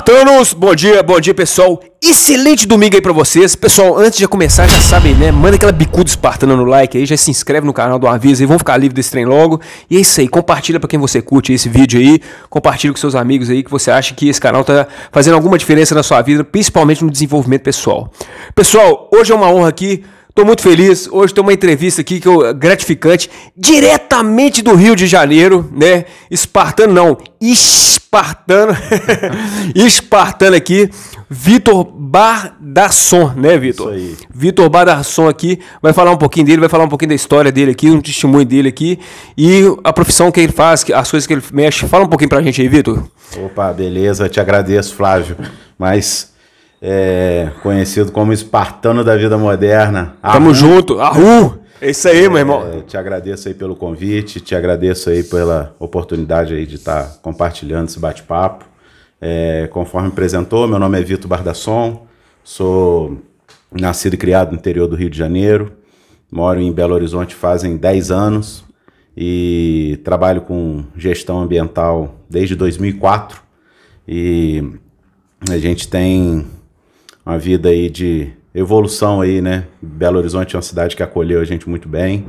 Espartanos, bom dia pessoal, excelente domingo aí pra vocês. Pessoal, antes de começar, já sabem, né, manda aquela bicuda espartana no like aí, já se inscreve no canal do Aviso aí, vão ficar livres desse trem logo. E é isso aí, compartilha pra quem você curte esse vídeo aí, compartilha com seus amigos aí que você acha que esse canal tá fazendo alguma diferença na sua vida, principalmente no desenvolvimento pessoal. Pessoal, hoje é uma honra aqui. Tô muito feliz, hoje tem uma entrevista aqui que gratificante, diretamente do Rio de Janeiro, né? Espartano não, espartano, espartano aqui, Vitor Bardasson, né, Vitor? Isso aí. Vitor Bardasson aqui, vai falar um pouquinho dele, vai falar um pouquinho da história dele aqui, um testemunho dele aqui, e a profissão que ele faz, as coisas que ele mexe. Fala um pouquinho pra gente aí, Vitor. Opa, beleza, te agradeço, Flávio, mas... conhecido como espartano da vida moderna. Tamo junto, é isso aí, meu irmão. Te agradeço aí pelo convite, te agradeço aí pela oportunidade aí de estar compartilhando esse bate-papo. Conforme apresentou, meu nome é Vitor Bardasson, sou nascido e criado no interior do Rio de Janeiro, moro em Belo Horizonte fazem 10 anos e trabalho com gestão ambiental desde 2004 e a gente tem uma vida aí de evolução aí, né? Belo Horizonte é uma cidade que acolheu a gente muito bem,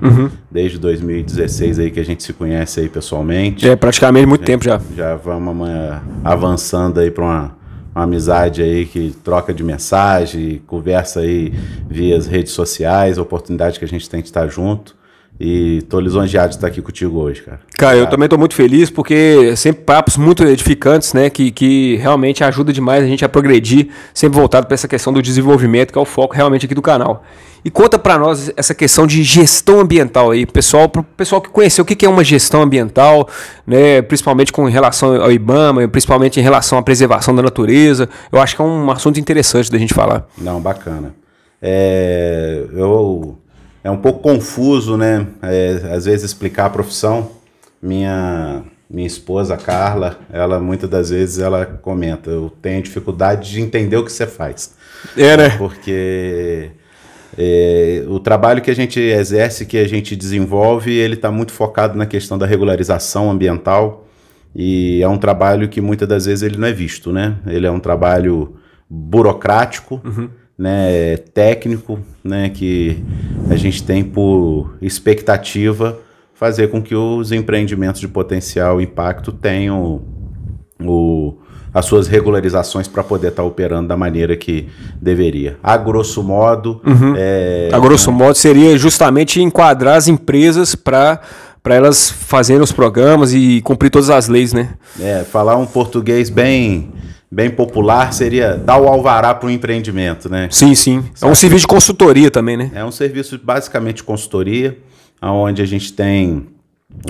desde 2016 aí que a gente se conhece aí pessoalmente. Praticamente muito tempo já. Já vamos avançando aí para uma amizade aí que troca de mensagem, conversa aí via as redes sociais, a oportunidade que a gente tem de estar junto. E tô lisonjeado de estar aqui contigo hoje, cara. Cara, eu também tô muito feliz porque sempre papos muito edificantes, né, que realmente ajuda demais a gente a progredir, sempre voltado para essa questão do desenvolvimento, que é o foco realmente aqui do canal. E conta para nós essa questão de gestão ambiental aí, pessoal, pro pessoal que conheceu o que é uma gestão ambiental, né, principalmente com relação ao IBAMA, principalmente em relação à preservação da natureza. Eu acho que é um assunto interessante da gente falar. Não, bacana. É um pouco confuso, né? Às vezes explicar a profissão. Minha esposa, Carla, ela muitas das vezes ela comenta, eu tenho dificuldade de entender o que você faz. Né? Porque o trabalho que a gente exerce, que a gente desenvolve, ele está muito focado na questão da regularização ambiental e é um trabalho que muitas das vezes ele não é visto, né? Ele é um trabalho burocrático, né, técnico, né, que a gente tem por expectativa fazer com que os empreendimentos de potencial impacto tenham as suas regularizações para poder estar operando da maneira que deveria. A grosso modo... A grosso modo seria justamente enquadrar as empresas para elas fazerem os programas e cumprir todas as leis, né? Falar um português bem popular seria dar o alvará para o empreendimento, né? Sim, sim. É um serviço de consultoria também, né? É um serviço basicamente de consultoria, onde a gente tem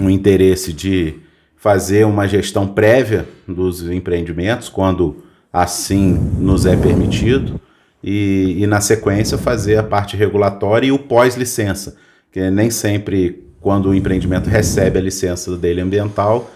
um interesse de fazer uma gestão prévia dos empreendimentos, quando assim nos é permitido, e na sequência fazer a parte regulatória e o pós-licença, que nem sempre quando o empreendimento recebe a licença dele ambiental,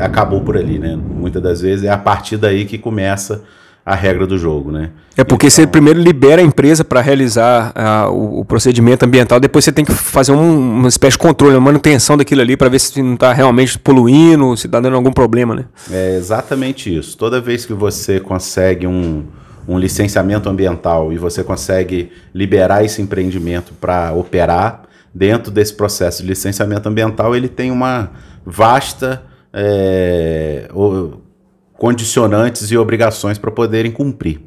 acabou por ali, né? Muitas das vezes é a partir daí que começa a regra do jogo, né? Porque você primeiro libera a empresa para realizar o procedimento ambiental, depois você tem que fazer uma espécie de controle, uma manutenção daquilo ali para ver se não está realmente poluindo, se está dando algum problema, né? É exatamente isso. Toda vez que você consegue um licenciamento ambiental e você consegue liberar esse empreendimento para operar, dentro desse processo de licenciamento ambiental, ele tem uma vasta condicionantes e obrigações para poderem cumprir.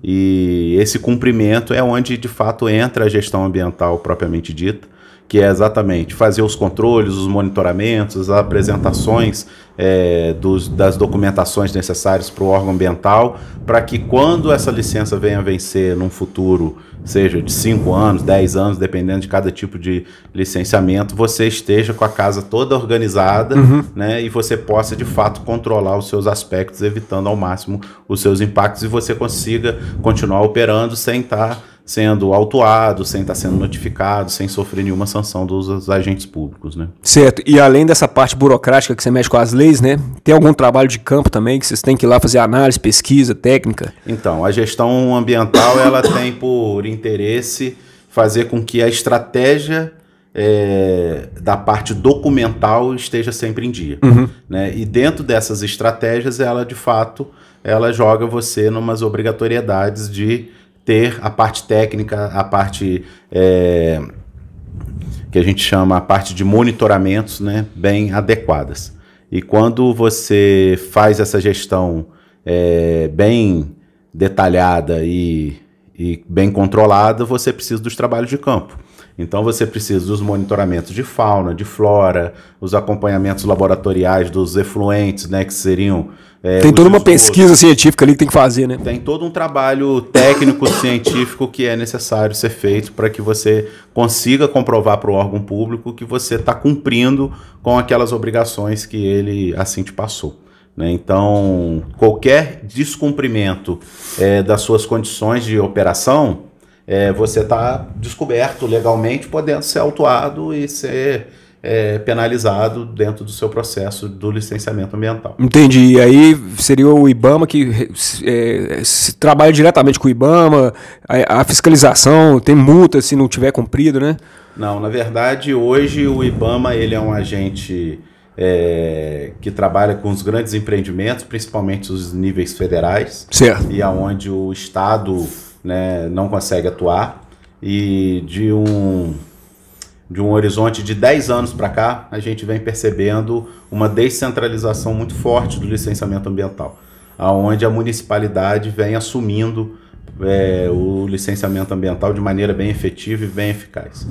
E esse cumprimento é onde, de fato, entra a gestão ambiental propriamente dita, que é exatamente fazer os controles, os monitoramentos, as apresentações das documentações necessárias para o órgão ambiental, para que quando essa licença venha a vencer num futuro, seja de 5 anos, 10 anos, dependendo de cada tipo de licenciamento, você esteja com a casa toda organizada, né, e você possa, de fato, controlar os seus aspectos, evitando ao máximo os seus impactos e você consiga continuar operando sem estar sendo autuado, sem estar sendo notificado, sem sofrer nenhuma sanção dos agentes públicos, né? Certo. E além dessa parte burocrática que você mexe com as leis, né? Tem algum trabalho de campo também que vocês têm que ir lá fazer análise, pesquisa, técnica? Então, a gestão ambiental ela tem por interesse fazer com que a estratégia da parte documental esteja sempre em dia. Né? E dentro dessas estratégias, ela de fato, ela joga você numas obrigatoriedades de ter a parte técnica, a parte que a gente chama a parte de monitoramentos, né, bem adequadas. E quando você faz essa gestão bem detalhada e bem controlada, você precisa dos trabalhos de campo. Então você precisa dos monitoramentos de fauna, de flora, os acompanhamentos laboratoriais dos efluentes, né, que seriam... tem toda uma pesquisa científica ali que tem que fazer, né? Tem todo um trabalho técnico, científico que é necessário ser feito para que você consiga comprovar para o órgão público que você está cumprindo com aquelas obrigações que ele assim te passou. Né? Então, qualquer descumprimento das suas condições de operação, você está descoberto legalmente, podendo ser autuado e ser penalizado dentro do seu processo do licenciamento ambiental. Entendi. E aí seria o IBAMA que se trabalha diretamente com o IBAMA, a fiscalização, tem multa se não tiver cumprido, né? Não, na verdade, hoje o IBAMA ele é um agente que trabalha com os grandes empreendimentos, principalmente os níveis federais, certo. E aonde o Estado, né, não consegue atuar, e de um horizonte de 10 anos para cá, a gente vem percebendo uma descentralização muito forte do licenciamento ambiental, aonde a municipalidade vem assumindo o licenciamento ambiental de maneira bem efetiva e bem eficaz.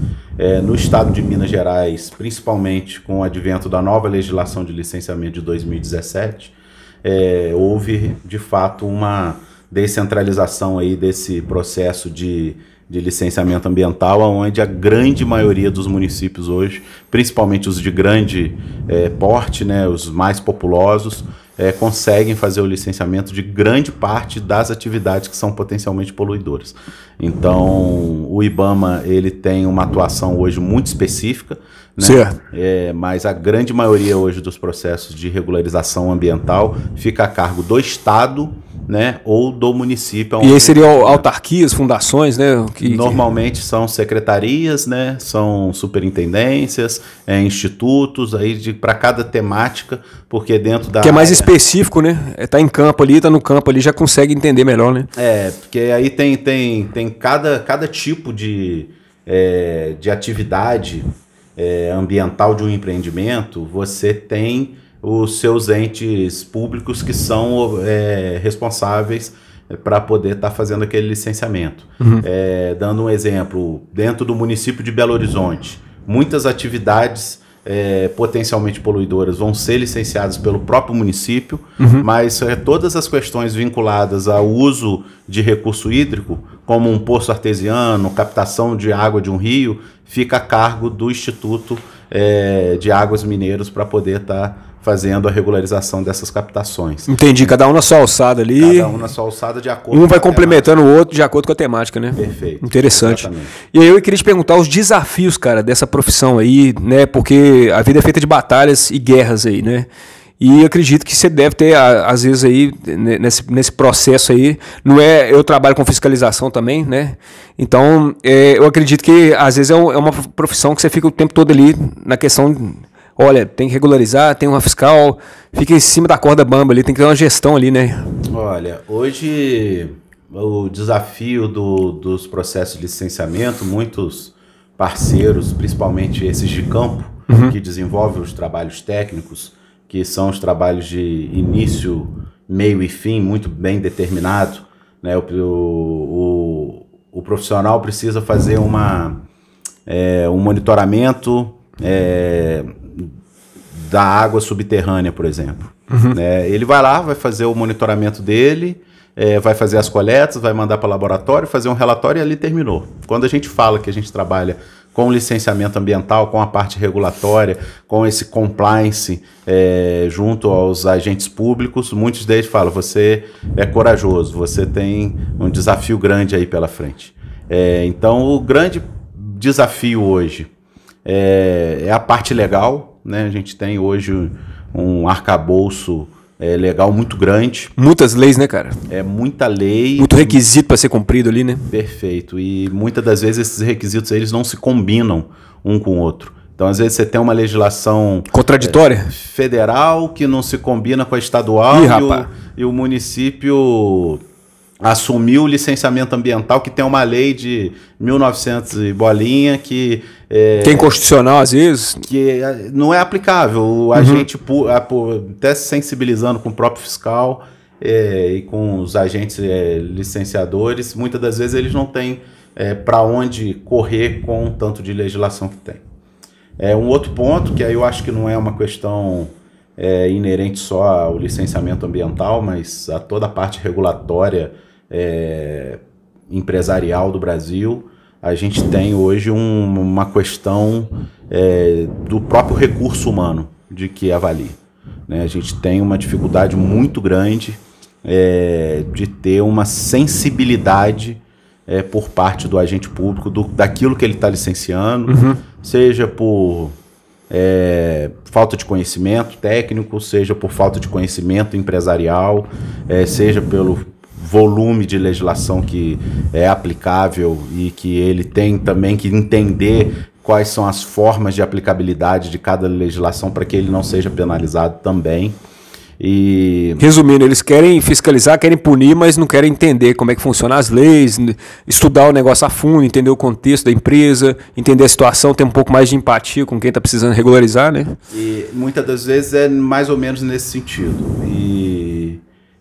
No estado de Minas Gerais, principalmente com o advento da nova legislação de licenciamento de 2017, houve de fato uma descentralização aí desse processo de licenciamento ambiental, onde a grande maioria dos municípios hoje, principalmente os de grande porte, né, os mais populosos, conseguem fazer o licenciamento de grande parte das atividades que são potencialmente poluidoras. Então, o IBAMA ele tem uma atuação hoje muito específica, né? Certo. Mas a grande maioria hoje dos processos de regularização ambiental fica a cargo do Estado, né, ou do município. E aí seriam autarquias, fundações, né? Normalmente são secretarias, né, são superintendências, institutos aí para cada temática, porque dentro da que é mais específico, né? Tá em campo ali, tá no campo ali, já consegue entender melhor, né? Porque aí tem cada tipo de atividade ambiental de um empreendimento, você tem os seus entes públicos que são responsáveis para poder estar fazendo aquele licenciamento. Dando um exemplo, dentro do município de Belo Horizonte, muitas atividades potencialmente poluidoras vão ser licenciadas pelo próprio município, mas todas as questões vinculadas ao uso de recurso hídrico, como um poço artesiano, captação de água de um rio, fica a cargo do Instituto de Águas Mineiros para poder estar fazendo a regularização dessas captações. Entendi, cada um na sua alçada ali. Cada um na sua alçada de acordo um vai complementando o outro de acordo com a temática, né? Perfeito. Interessante. Exatamente. E aí eu queria te perguntar os desafios, cara, dessa profissão aí, né? Porque a vida é feita de batalhas e guerras aí, né? E eu acredito que você deve ter, às vezes, aí, nesse processo aí, eu trabalho com fiscalização também, né? Então, eu acredito que, às vezes, é uma profissão que você fica o tempo todo ali na questão... Olha, tem que regularizar, tem uma fiscal, fica em cima da corda bamba ali, tem que ter uma gestão ali, né? Olha, hoje o desafio dos processos de licenciamento, muitos parceiros, principalmente esses de campo, que desenvolvem os trabalhos técnicos, que são os trabalhos de início, meio e fim, muito bem determinado, né? O profissional precisa fazer um monitoramento da água subterrânea, por exemplo. Ele vai lá, vai fazer o monitoramento dele, vai fazer as coletas, vai mandar para o laboratório, fazer um relatório e ali terminou. Quando a gente fala que a gente trabalha com licenciamento ambiental, com a parte regulatória, com esse compliance junto aos agentes públicos, muitos deles falam, você é corajoso, você tem um desafio grande aí pela frente. Então, o grande desafio hoje é a parte legal, né? A gente tem hoje um arcabouço legal muito grande. Muitas leis, né, cara? Muita lei. Muito requisito para ser cumprido ali, né? Perfeito. E muitas das vezes esses requisitos eles não se combinam um com o outro. Então, às vezes, você tem uma legislação contraditória, federal que não se combina com a estadual e o município assumiu o licenciamento ambiental, que tem uma lei de 1900 e bolinha que é inconstitucional às vezes, que não é aplicável. O agente, até se sensibilizando com o próprio fiscal e com os agentes licenciadores, muitas das vezes eles não têm para onde correr com o tanto de legislação que tem. Um outro ponto, que aí eu acho que não é uma questão inerente só ao licenciamento ambiental, mas a toda a parte regulatória empresarial do Brasil, a gente tem hoje uma questão do próprio recurso humano de que avalia. Né? A gente tem uma dificuldade muito grande de ter uma sensibilidade por parte do agente público daquilo que ele está licenciando, seja por falta de conhecimento técnico, seja por falta de conhecimento empresarial, seja pelo volume de legislação que é aplicável e que ele tem também que entender quais são as formas de aplicabilidade de cada legislação para que ele não seja penalizado também. E resumindo, eles querem fiscalizar, querem punir, mas não querem entender como é que funcionam as leis, estudar o negócio a fundo, entender o contexto da empresa, entender a situação, ter um pouco mais de empatia com quem está precisando regularizar, né? E muitas das vezes é mais ou menos nesse sentido.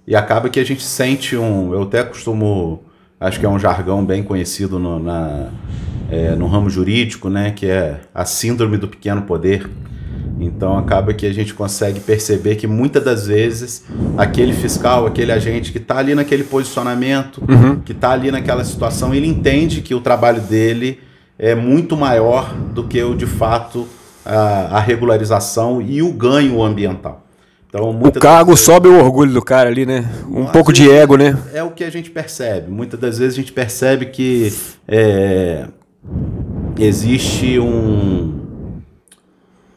E acaba que a gente sente eu até costumo, acho que é um jargão bem conhecido no ramo jurídico, né, que é a síndrome do pequeno poder. Então acaba que a gente consegue perceber que muitas das vezes aquele fiscal, aquele agente que está ali naquele posicionamento, que está ali naquela situação, ele entende que o trabalho dele é muito maior do que de fato a regularização e o ganho ambiental. Então, o cargo sobe o orgulho do cara ali, né? Um pouco de ego, né? É o que a gente percebe. Muitas das vezes a gente percebe que existe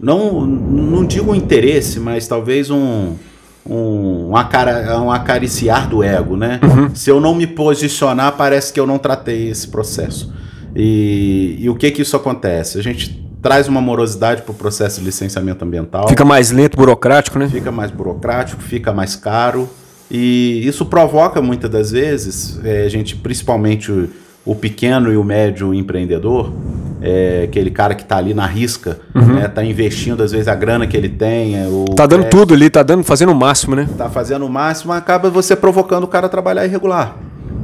não digo um interesse, mas talvez um acariciar do ego, né? Se eu não me posicionar, parece que eu não tratei esse processo. E o que isso acontece? A gente traz uma morosidade para o processo de licenciamento ambiental. Fica mais lento, burocrático, né? Fica mais burocrático, fica mais caro. E isso provoca, muitas das vezes, a gente, principalmente o pequeno e o médio empreendedor, aquele cara que está ali na risca, está investindo, às vezes, a grana que ele tem. Tá dando tudo ali, fazendo o máximo, né? Tá fazendo o máximo, acaba você provocando o cara a trabalhar irregular,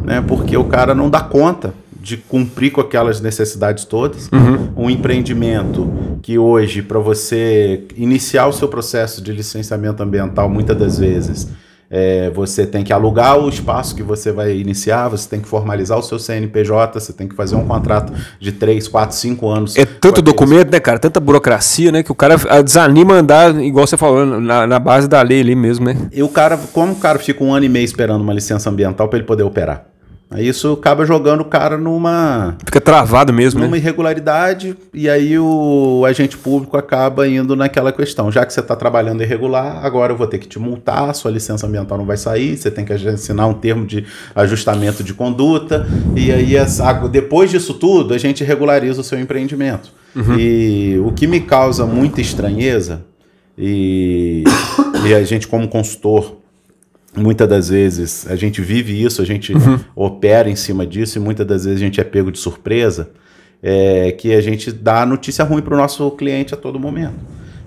né? Porque o cara não dá conta de cumprir com aquelas necessidades todas. Um empreendimento que hoje, para você iniciar o seu processo de licenciamento ambiental, muitas das vezes, você tem que alugar o espaço que você vai iniciar, você tem que formalizar o seu CNPJ, você tem que fazer um contrato de 3, 4, 5 anos. É tanto documento, né, cara? Tanta burocracia, né? Que o cara desanima a andar, igual você falou, na base da lei ali mesmo, né? E como o cara fica 1 ano e meio esperando uma licença ambiental para ele poder operar? Aí isso acaba jogando o cara fica travado mesmo, numa irregularidade, e aí o agente público acaba indo naquela questão. Já que você está trabalhando irregular, agora eu vou ter que te multar, sua licença ambiental não vai sair, você tem que assinar um termo de ajustamento de conduta, e aí depois disso tudo, a gente regulariza o seu empreendimento. E o que me causa muita estranheza, e a gente como consultor, muitas das vezes a gente vive isso, a gente opera em cima disso, e muitas das vezes a gente é pego de surpresa, que a gente dá notícia ruim para o nosso cliente a todo momento.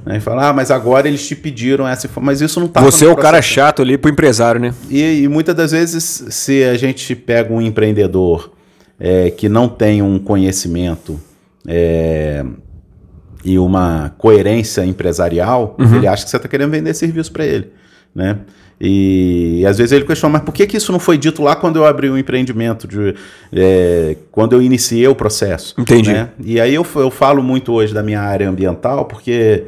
Né? E fala, mas agora eles te pediram essa informação, mas isso não está. Você é o cara chato ali para o empresário, né? E muitas das vezes, se a gente pega um empreendedor que não tem um conhecimento e uma coerência empresarial, ele acha que você está querendo vender serviço para ele, né? E às vezes ele questiona, mas por que isso não foi dito lá quando eu abri o empreendimento, quando eu iniciei o processo? Entendi. Né? E aí eu falo muito hoje da minha área ambiental, porque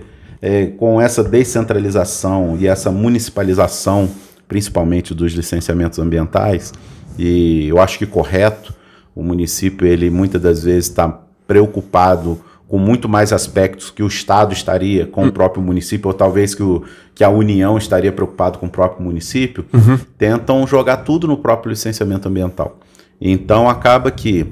com essa descentralização e essa municipalização, principalmente dos licenciamentos ambientais, e eu acho que correto, o município ele muitas das vezes está preocupado com muito mais aspectos que o Estado estaria com o próprio município, ou talvez que a União estaria preocupado com o próprio município, tentam jogar tudo no próprio licenciamento ambiental. Então acaba que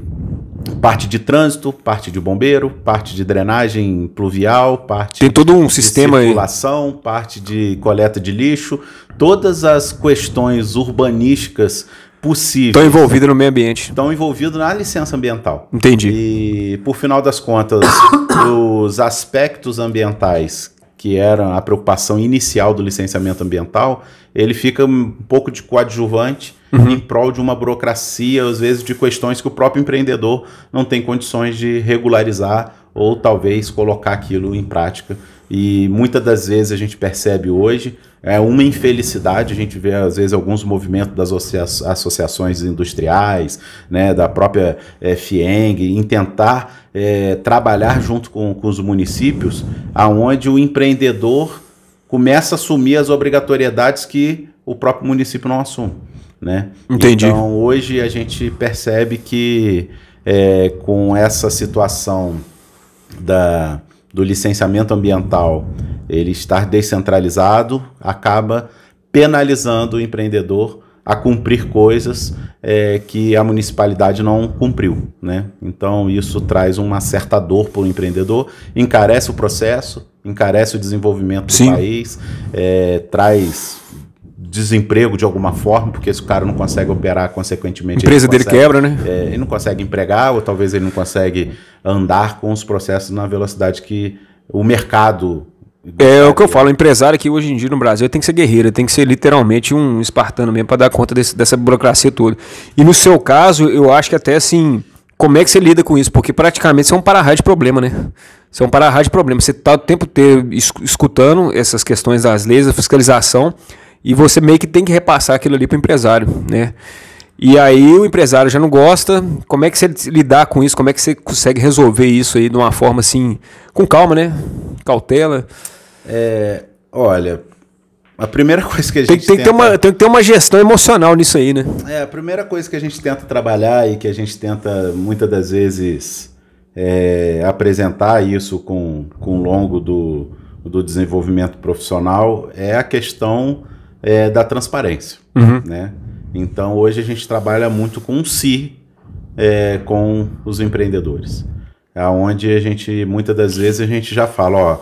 parte de trânsito, parte de bombeiro, parte de drenagem pluvial, parte Tem todo um de sistema circulação, parte de coleta de lixo, todas as questões urbanísticas possíveis. Estão envolvidas no meio ambiente. Estão envolvidos na licença ambiental. Entendi. E, por final das contas, os aspectos ambientais, que era a preocupação inicial do licenciamento ambiental, ele fica um pouco de coadjuvante em prol de uma burocracia, às vezes de questões que o próprio empreendedor não tem condições de regularizar ou talvez colocar aquilo em prática. E muitas das vezes a gente percebe hoje uma infelicidade, a gente vê às vezes alguns movimentos das associações industriais, né, da própria FIENG, em tentar trabalhar junto com os municípios, aonde o empreendedor começa a assumir as obrigatoriedades que o próprio município não assume, né? Entendi. Então hoje a gente percebe que com essa situação do licenciamento ambiental, ele estar descentralizado, acaba penalizando o empreendedor a cumprir coisas que a municipalidade não cumpriu, né? Então isso traz uma certa dor para o empreendedor, encarece o processo, encarece o desenvolvimento do país, traz desemprego de alguma forma, porque se o cara não consegue operar, consequentemente... A empresa dele quebra, né? Ele não consegue empregar, ou talvez ele não consegue andar com os processos na velocidade que o mercado... É o que eu falo, o empresário aqui hoje em dia no Brasil tem que ser guerreiro, tem que ser literalmente um espartano mesmo para dar conta dessa burocracia toda. E no seu caso, eu acho que até assim, como é que você lida com isso? Porque praticamente você é um para-raio de problema, né? Você é um para-raio de problema. Você está o tempo inteiro escutando essas questões das leis, da fiscalização, e você meio que tem que repassar aquilo ali para o empresário, né? E aí o empresário já não gosta. Como é que você lidar com isso? Como é que você consegue resolver isso aí de uma forma assim, com calma, né? Cautela. Olha, a primeira coisa que a tem gente que ter uma gestão emocional nisso aí, né? A primeira coisa que a gente tenta trabalhar e que a gente tenta muitas das vezes apresentar isso com o longo do desenvolvimento profissional é a questão da transparência, né? Então hoje a gente trabalha muito com com os empreendedores, onde a gente muitas das vezes a gente já fala,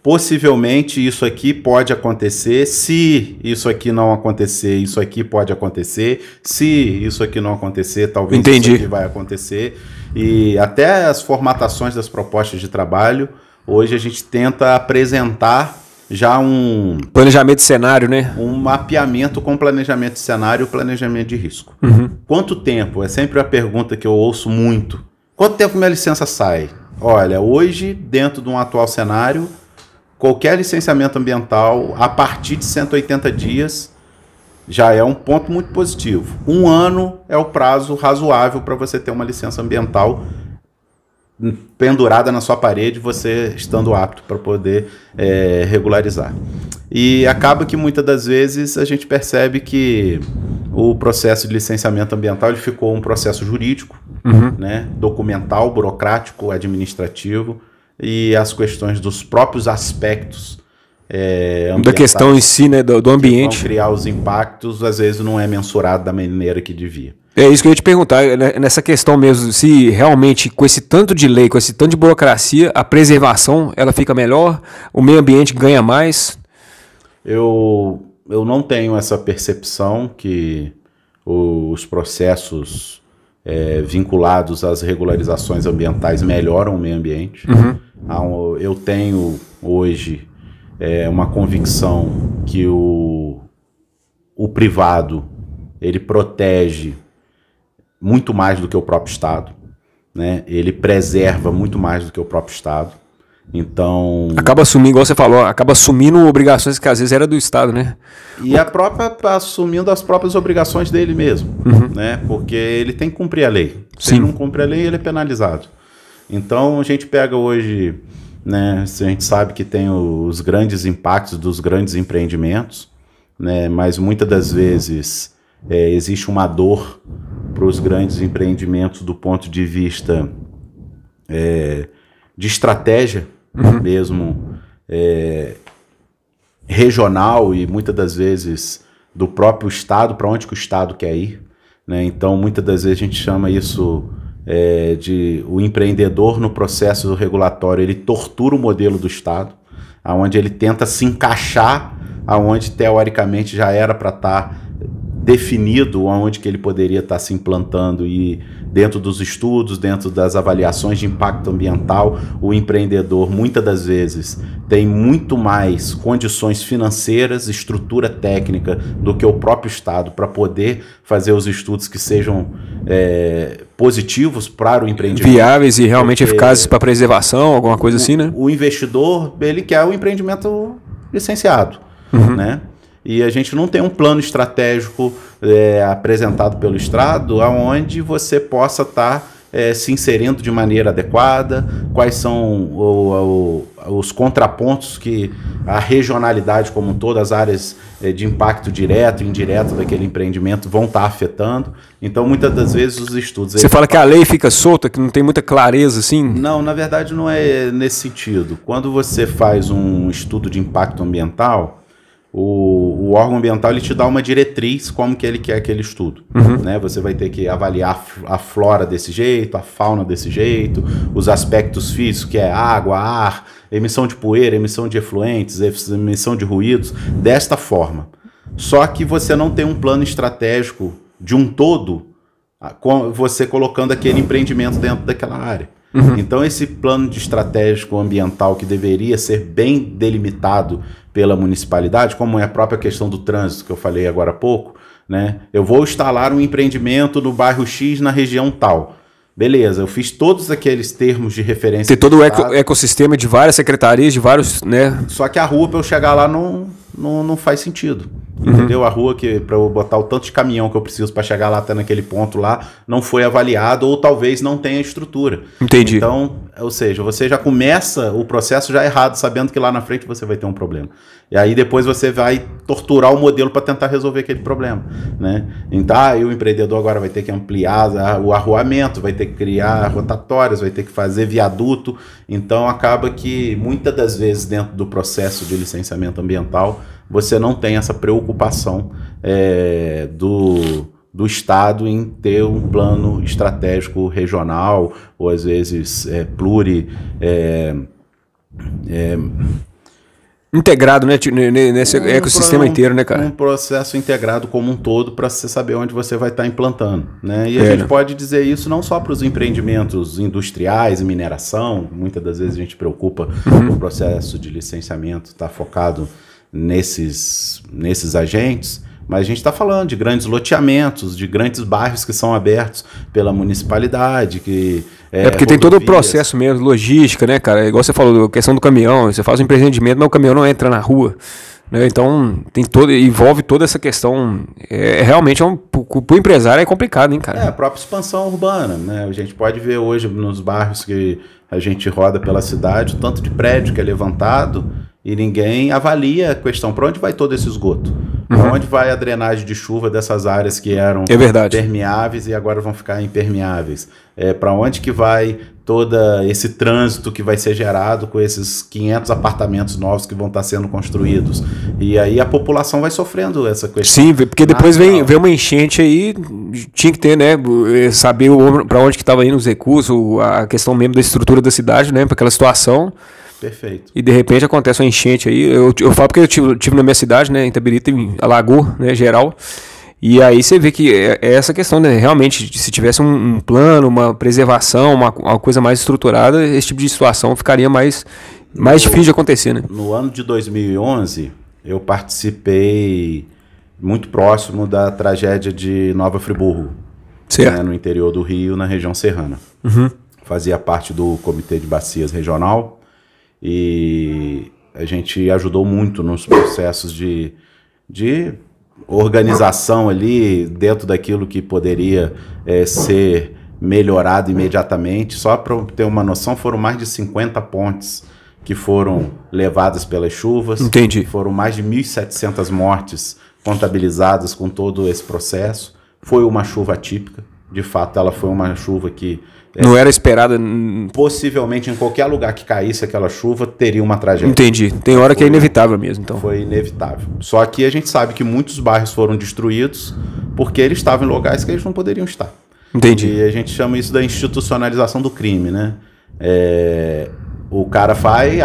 possivelmente isso aqui pode acontecer, se isso aqui não acontecer, isso aqui pode acontecer, se isso aqui não acontecer, talvez isso aqui vai acontecer. E até as formatações das propostas de trabalho, hoje a gente tenta apresentar já um... planejamento de cenário, né? Um mapeamento com planejamento de cenário e planejamento de risco. Quanto tempo? É sempre a pergunta que eu ouço muito. Quanto tempo minha licença sai? Olha, hoje, dentro de um atual cenário, qualquer licenciamento ambiental, a partir de 180 dias, já é um ponto muito positivo. 1 ano é o prazo razoável para você ter uma licença ambiental pendurada na sua parede, você estando apto para poder regularizar. E acaba que muitas das vezes a gente percebe que o processo de licenciamento ambiental ele ficou um processo jurídico, né, documental, burocrático, administrativo, e as questões dos próprios aspectos da questão em si, né, do ambiente, que vão criar os impactos, às vezes não é mensurado da maneira que devia. É isso que eu ia te perguntar, nessa questão mesmo, se realmente com esse tanto de lei, com esse tanto de burocracia, a preservação ela fica melhor, o meio ambiente ganha mais? Eu não tenho essa percepção que os processos vinculados às regularizações ambientais melhoram o meio ambiente. Eu tenho hoje uma convicção que o privado ele protege muito mais do que o próprio Estado, né? Ele preserva muito mais do que o próprio Estado. Então... acaba assumindo, igual você falou, acaba assumindo obrigações que às vezes era do Estado, né? E assumindo as próprias obrigações dele mesmo, né? Porque ele tem que cumprir a lei. Se ele não cumpre a lei, ele é penalizado. Então a gente pega hoje, né? A gente sabe que tem os grandes impactos dos grandes empreendimentos, né? Mas muitas das vezes existe uma dor para os grandes empreendimentos do ponto de vista de estratégia mesmo, regional e muitas das vezes do próprio Estado, para onde que o Estado quer ir, né? Então muitas das vezes a gente chama isso o empreendedor no processo regulatório, ele tortura o modelo do Estado, onde ele tenta se encaixar aonde teoricamente já era para estar definido aonde que ele poderia estar se implantando, e dentro dos estudos, dentro das avaliações de impacto ambiental, o empreendedor muitas das vezes tem muito mais condições financeiras, estrutura técnica do que o próprio Estado para poder fazer os estudos que sejam positivos para o empreendimento. Viáveis e realmente eficazes para preservação, alguma coisa assim, né? O investidor, ele quer o empreendimento licenciado, né? E a gente não tem um plano estratégico apresentado pelo Estado onde você possa estar se inserindo de maneira adequada, quais são os contrapontos que a regionalidade como um todo, as áreas de impacto direto e indireto daquele empreendimento vão estar afetando. Então, muitas das vezes, os estudos... Você fala que a lei fica solta, que não tem muita clareza, assim? Não, na verdade não é nesse sentido. Quando você faz um estudo de impacto ambiental, o órgão ambiental ele te dá uma diretriz como que ele quer aquele estudo, né? Você vai ter que avaliar a flora desse jeito, a fauna desse jeito, os aspectos físicos, que é água, ar, emissão de poeira, emissão de efluentes, emissão de ruídos, desta forma. Só que você não tem um plano estratégico de um todo, você colocando aquele empreendimento dentro daquela área. Então, esse plano de estratégico ambiental que deveria ser bem delimitado pela municipalidade, como é a própria questão do trânsito que eu falei agora há pouco, né? Eu vou instalar um empreendimento no bairro X na região tal. Beleza, eu fiz todos aqueles termos de referência. Tem todo o ecossistema de várias secretarias, de vários, né? Só que a rua, para eu chegar lá, não faz sentido. Entendeu? A rua que para eu botar o tanto de caminhão que eu preciso para chegar lá até naquele ponto lá não foi avaliado, ou talvez não tenha estrutura. Entendi. Então, ou seja, você já começa o processo já errado, sabendo que lá na frente você vai ter um problema. E aí depois você vai torturar o modelo para tentar resolver aquele problema, né? Então, o empreendedor agora vai ter que ampliar o arruamento, vai ter que criar rotatórias, vai ter que fazer viaduto. Então acaba que muitas das vezes dentro do processo de licenciamento ambiental você não tem essa preocupação do Estado em ter um plano estratégico regional, ou às vezes integrado, né, nesse ecossistema inteiro, né, cara? Um processo integrado como um todo para você saber onde você vai estar implantando, né? E a gente pode dizer isso não só para os empreendimentos industriais e mineração, muitas das vezes a gente preocupa o processo de licenciamento estar focado nesses agentes, mas a gente está falando de grandes loteamentos, de grandes bairros que são abertos pela municipalidade, que porque tem todo o processo mesmo, logística, né, cara? Igual você falou, a questão do caminhão, você faz um empreendimento, mas o caminhão não entra na rua, né? Então envolve toda essa questão. Realmente pro empresário é complicado, hein, cara? A própria expansão urbana, né? A gente pode ver hoje nos bairros que a gente roda pela cidade, o tanto de prédio que é levantado e ninguém avalia a questão, para onde vai todo esse esgoto? Para onde vai a drenagem de chuva dessas áreas que eram permeáveis e agora vão ficar impermeáveis? Para onde que vai todo esse trânsito que vai ser gerado com esses 500 apartamentos novos que vão estar sendo construídos? E aí a população vai sofrendo essa questão. Sim, porque depois vem uma enchente aí, tinha que ter, né, saber para onde que estava indo os recursos, a questão mesmo da estrutura da cidade, né, para aquela situação. Perfeito. E de repente acontece uma enchente aí. Eu falo porque eu tive na minha cidade, né, em Itabirito, alagou, né, geral. E aí você vê que é essa questão, né, realmente, se tivesse um plano, uma preservação, uma coisa mais estruturada, esse tipo de situação ficaria mais difícil de acontecer, né? No ano de 2011, eu participei muito próximo da tragédia de Nova Friburgo, né, no interior do Rio, na região serrana. Fazia parte do Comitê de Bacias Regional, e a gente ajudou muito nos processos de organização ali, dentro daquilo que poderia ser melhorado imediatamente. Só para ter uma noção, foram mais de 50 pontes que foram levadas pelas chuvas. Entendi. Foram mais de 1.700 mortes contabilizadas com todo esse processo. Foi uma chuva atípica, de fato ela foi uma chuva que não era esperada. Possivelmente em qualquer lugar que caísse aquela chuva teria uma tragédia. Entendi. Tem hora que é inevitável mesmo, então. Foi inevitável. Só que a gente sabe que muitos bairros foram destruídos porque eles estavam em lugares que eles não poderiam estar. Entendi. E a gente chama isso da institucionalização do crime, né? O cara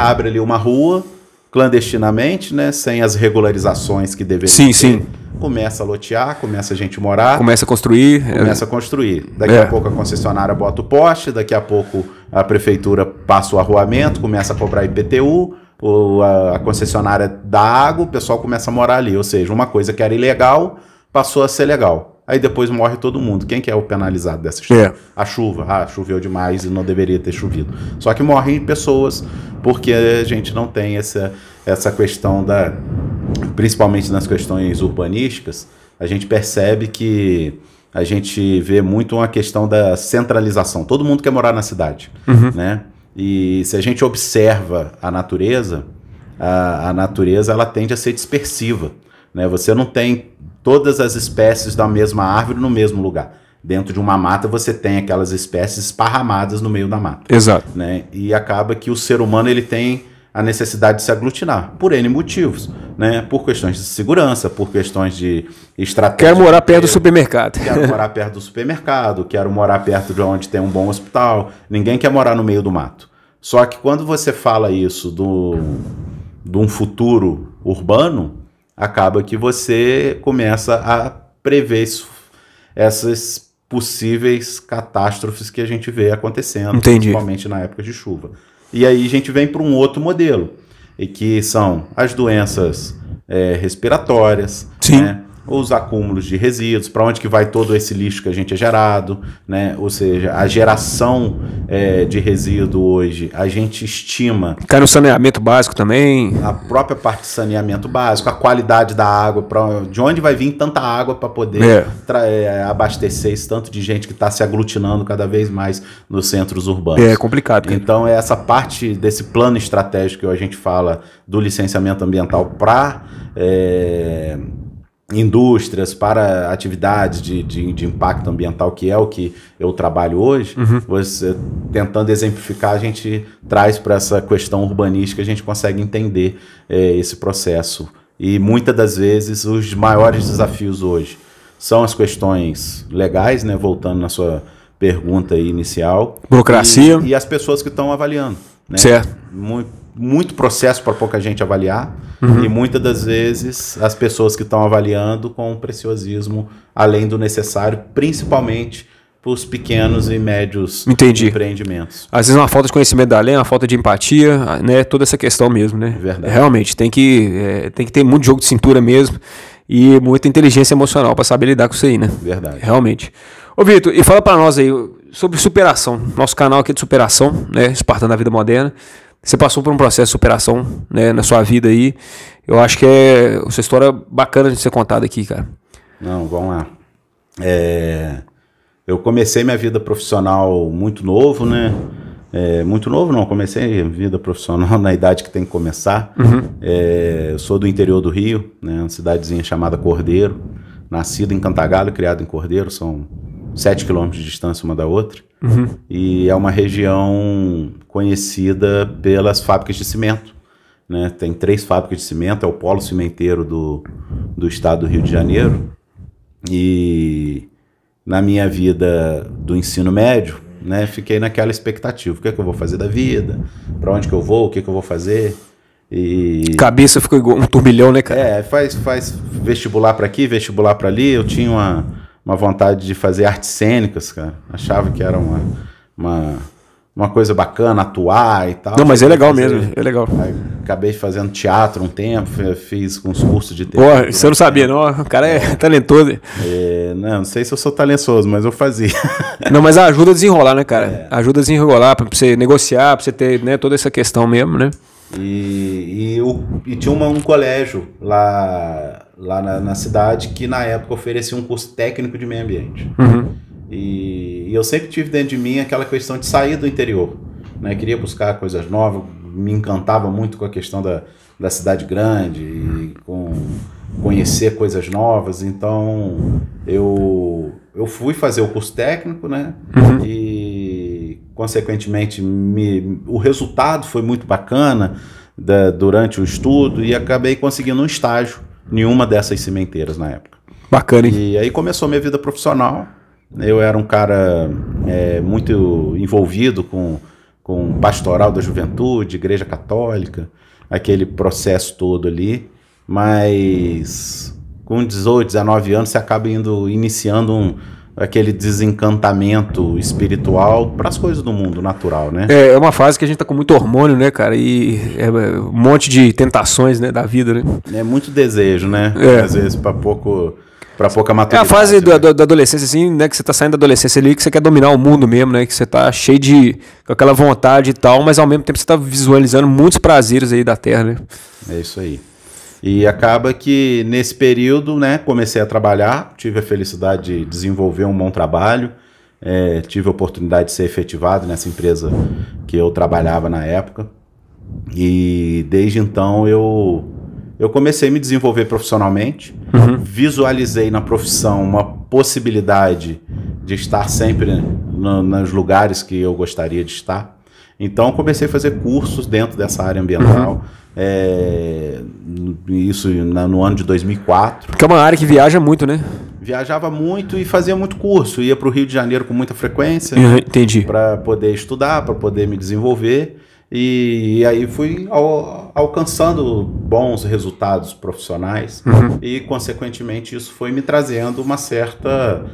abre ali uma rua clandestinamente, né? Sem as regularizações que deveriam ter. Sim. Começa a lotear, começa a gente morar. Começa a construir. Daqui a pouco a concessionária bota o poste, daqui a pouco a prefeitura passa o arruamento, começa a cobrar IPTU, a concessionária dá água, o pessoal começa a morar ali. Ou seja, uma coisa que era ilegal passou a ser legal. Aí depois morre todo mundo. Quem que é o penalizado dessa história? A chuva. Choveu demais e não deveria ter chovido. Só que morrem pessoas porque a gente não tem essa questão principalmente nas questões urbanísticas, a gente percebe que a gente vê muito uma questão da centralização. Todo mundo quer morar na cidade, né? E se a gente observa a natureza ela tende a ser dispersiva, né? Você não tem todas as espécies da mesma árvore no mesmo lugar. Dentro de uma mata você tem aquelas espécies esparramadas no meio da mata. Exato. Né? E acaba que o ser humano ele tem a necessidade de se aglutinar, por N motivos, né? Por questões de segurança, por questões de estratégia. Quero morar perto do supermercado. Quero morar perto do supermercado, quero morar perto de onde tem um bom hospital. Ninguém quer morar no meio do mato. Só que quando você fala isso de um futuro urbano, acaba que você começa a prever essas possíveis catástrofes que a gente vê acontecendo, Entendi. Principalmente na época de chuva. E aí a gente vem para um outro modelo, e que são as doenças respiratórias, né? Os acúmulos de resíduos, para onde que vai todo esse lixo que a gente é gerado, né? Ou seja, a geração de resíduo hoje, a gente estima... Cai no saneamento básico também. A própria parte de saneamento básico, a qualidade da água, de onde vai vir tanta água para poder abastecer esse tanto de gente que está se aglutinando cada vez mais nos centros urbanos. É complicado. Cara. Então, essa parte desse plano estratégico que a gente fala do licenciamento ambiental para... indústrias, para atividades de impacto ambiental, que é o que eu trabalho hoje, você tentando exemplificar, a gente traz para essa questão urbanística, a gente consegue entender esse processo. E muitas das vezes os maiores desafios hoje são as questões legais, né? Voltando na sua pergunta aí inicial. Burocracia. E as pessoas que estão avaliando. Né? Certo. Muito processo para pouca gente avaliar, e muitas das vezes as pessoas que estão avaliando com um preciosismo além do necessário, principalmente para os pequenos e médios empreendimentos. Às vezes uma falta de conhecimento da lei, uma falta de empatia, né? Toda essa questão mesmo, né? Verdade. Realmente, tem que ter muito jogo de cintura mesmo e muita inteligência emocional para saber lidar com isso aí, né? Verdade. Realmente. Ô Vitor, e fala para nós aí sobre superação. Nosso canal aqui é de superação, né? Espartano da Vida Moderna. Você passou por um processo de superação, né, na sua vida aí. Eu acho que é uma história bacana de ser contada aqui, cara. Não, vamos lá. Eu comecei minha vida profissional muito novo, né? Muito novo não, comecei a vida profissional na idade que tem que começar. Eu sou do interior do Rio, né, uma cidadezinha chamada Cordeiro. Nascido em Cantagalo e criado em Cordeiro, são 7 quilômetros de distância uma da outra. E é uma região conhecida pelas fábricas de cimento, né? Tem 3 fábricas de cimento, é o polo cimenteiro do estado do Rio de Janeiro. E na minha vida do ensino médio, né, fiquei naquela expectativa: o que é que eu vou fazer da vida, para onde que eu vou, o que é que eu vou fazer. E cabeça ficou igual um turbilhão, né, cara? Faz vestibular para aqui, vestibular para ali. Eu tinha uma vontade de fazer artes cênicas, cara. Achava que era uma coisa bacana, atuar e tal. Não, mas é legal mesmo, é legal. Aí, acabei fazendo teatro um tempo, fiz uns cursos de teatro. Você não sabia, não? O cara é talentoso. Não sei se eu sou talentoso, mas eu fazia. Não, mas ajuda a desenrolar, né, cara? Ajuda a desenrolar, pra você negociar, pra você ter, né, toda essa questão mesmo, né? E tinha um colégio lá na cidade que na época oferecia um curso técnico de meio ambiente. E eu sempre tive dentro de mim aquela questão de sair do interior, né? Queria buscar coisas novas, me encantava muito com a questão da cidade grande, e com conhecer coisas novas. Então eu fui fazer o curso técnico, né? E consequentemente o resultado foi muito bacana durante o estudo, e acabei conseguindo um estágio em uma dessas cimenteiras na época. Bacana, hein? E aí começou minha vida profissional, Eu era um cara muito envolvido com pastoral da juventude, igreja católica, aquele processo todo ali, mas com 18, 19 anos você acaba iniciando aquele desencantamento espiritual para as coisas do mundo natural, né? É uma fase que a gente tá com muito hormônio, né, cara? E um monte de tentações, né, da vida, né? É muito desejo, né? Às vezes para pouca maturidade. É a fase né? da adolescência, assim, né? Que você tá saindo da adolescência ali, que você quer dominar o mundo mesmo, né? Que você tá cheio com aquela vontade e tal, mas ao mesmo tempo você tá visualizando muitos prazeres aí da Terra, né? É isso aí. E acaba que nesse período, né, comecei a trabalhar, tive a felicidade de desenvolver um bom trabalho, tive a oportunidade de ser efetivado nessa empresa que eu trabalhava na época. E desde então eu comecei a me desenvolver profissionalmente, visualizei na profissão uma possibilidade de estar sempre nos lugares que eu gostaria de estar. Então comecei a fazer cursos dentro dessa área ambiental, isso no ano de 2004. Porque é uma área que viaja muito, né? Viajava muito e fazia muito curso, ia para o Rio de Janeiro com muita frequência, entendi. Para poder estudar, para poder me desenvolver. E aí fui alcançando bons resultados profissionais e, consequentemente, isso foi me trazendo uma certa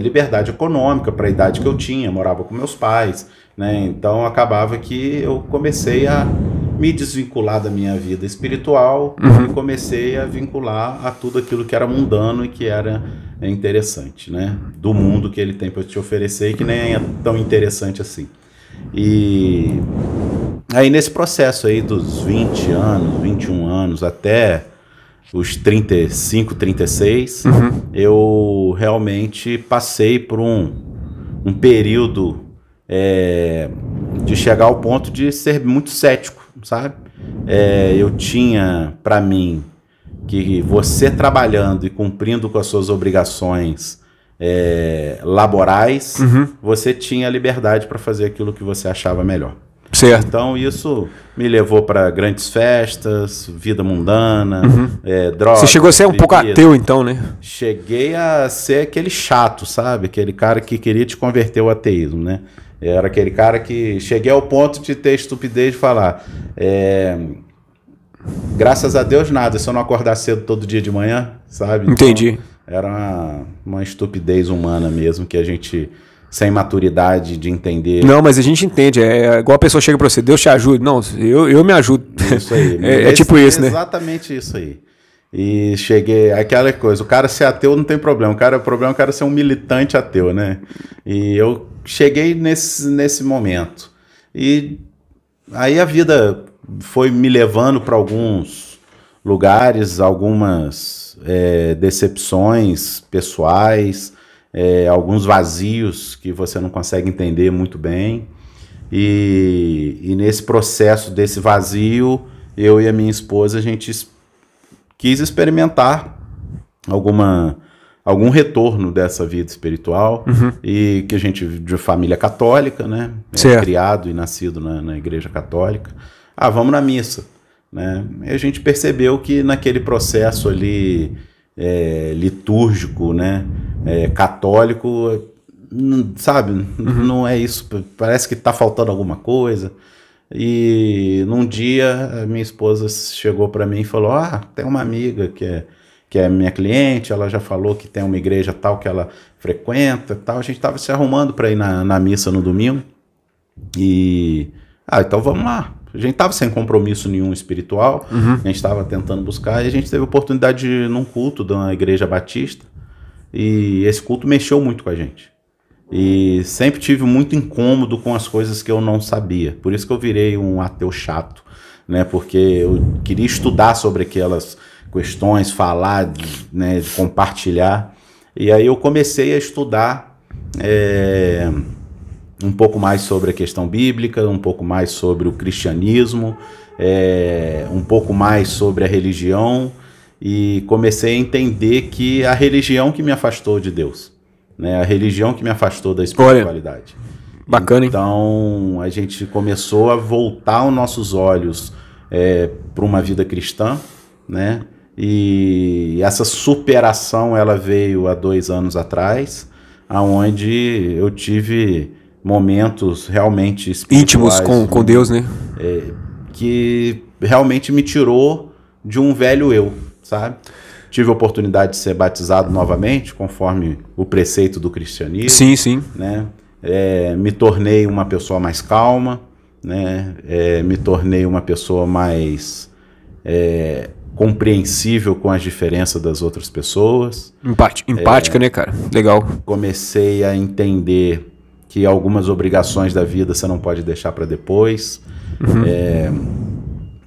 liberdade econômica para a idade que eu tinha, morava com meus pais, né? Então acabava que eu comecei a me desvincular da minha vida espiritual e comecei a vincular a tudo aquilo que era mundano e que era interessante, né? Do mundo que ele tem para te oferecer e que nem é tão interessante assim. E aí nesse processo aí dos 20 anos, 21 anos até os 35, 36, eu realmente passei por um período de chegar ao ponto de ser muito cético, sabe? Eu tinha para mim que você trabalhando e cumprindo com as suas obrigações laborais, você tinha liberdade para fazer aquilo que você achava melhor. Certo. Então isso me levou para grandes festas, vida mundana, drogas. Você chegou a ser um pouco ateu então, né? Cheguei a ser aquele chato, sabe? Aquele cara que queria te converter ao ateísmo, né? Era aquele cara que cheguei ao ponto de ter estupidez de falar graças a Deus nada, se eu não acordar cedo todo dia de manhã, sabe? Então, entendi. Era uma estupidez humana mesmo, que a gente, sem maturidade de entender... Não, mas a gente entende, é igual a pessoa chega pra você, Deus te ajude. Não, eu me ajudo. Isso aí. É tipo isso, né? Exatamente isso aí. E cheguei, aquela coisa, o cara ser ateu não tem problema, o problema é o cara ser um militante ateu, né? E eu cheguei nesse momento. E aí a vida foi me levando para alguns lugares, algumas decepções pessoais, alguns vazios que você não consegue entender muito bem. E nesse processo desse vazio, eu e a minha esposa, a gente quis experimentar algum retorno dessa vida espiritual, e que a gente, de família católica, né, criado e nascido na igreja católica, vamos na missa, né? E a gente percebeu que naquele processo ali litúrgico, né, católico, sabe, não é isso, parece que está faltando alguma coisa. E num dia a minha esposa chegou para mim e falou: tem uma amiga que é minha cliente, ela já falou que tem uma igreja tal que ela frequenta, tal. A gente estava se arrumando para ir na missa no domingo e então vamos lá. A gente estava sem compromisso nenhum espiritual, a gente estava tentando buscar, e a gente teve a oportunidade de ir num culto de uma igreja batista, e esse culto mexeu muito com a gente. E sempre tive muito incômodo com as coisas que eu não sabia. Por isso que eu virei um ateu chato, né? Porque eu queria estudar sobre aquelas questões, falar, né, compartilhar. E aí eu comecei a estudar um pouco mais sobre a questão bíblica, um pouco mais sobre o cristianismo, um pouco mais sobre a religião, e comecei a entender que a religião que me afastou de Deus, né, a religião que me afastou da espiritualidade. Olha, bacana, hein? Então a gente começou a voltar os nossos olhos para uma vida cristã, né? E essa superação ela veio há 2 anos atrás, aonde eu tive momentos realmente íntimos com Deus, né? Que realmente me tirou de um velho eu, sabe? Tive a oportunidade de ser batizado novamente, conforme o preceito do cristianismo. Sim, sim. Né? Me tornei uma pessoa mais calma, né? Me tornei uma pessoa mais compreensível com as diferenças das outras pessoas. Empática, né, cara? Legal. Comecei a entender que algumas obrigações da vida você não pode deixar para depois.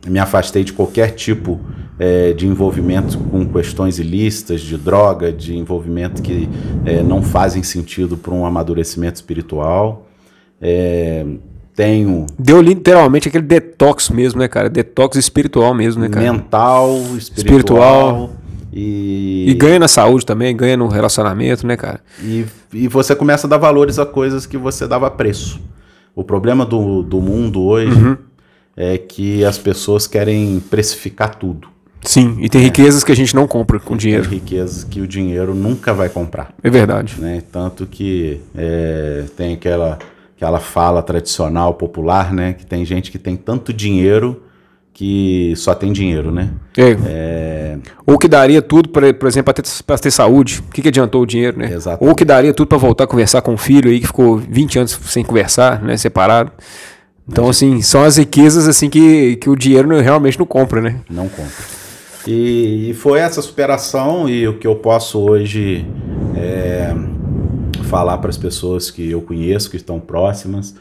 Me afastei de qualquer tipo de envolvimento com questões ilícitas, de droga, de envolvimento que não fazem sentido para um amadurecimento espiritual. Deu literalmente aquele detox mesmo, né, cara? Detox espiritual mesmo, né, cara? Mental, espiritual. E ganha na saúde também, ganha no relacionamento, né, cara? E você começa a dar valores a coisas que você dava preço. O problema do mundo hoje é que as pessoas querem precificar tudo. Sim, e tem riquezas que a gente não compra com dinheiro. Tem riquezas que o dinheiro nunca vai comprar. É verdade. Né? Tanto que tem aquela fala tradicional, popular, né? Que tem gente que tem tanto dinheiro que só tem dinheiro, né? Ou que daria tudo, por exemplo, para ter saúde. O que adiantou o dinheiro, né? Exatamente. Ou que daria tudo para voltar a conversar com o filho aí que ficou 20 anos sem conversar, né? Separado. Então, assim, são as riquezas assim que o dinheiro realmente não compra, né? Não compra. E foi essa superação, e o que eu posso hoje falar para as pessoas que eu conheço, que estão próximas,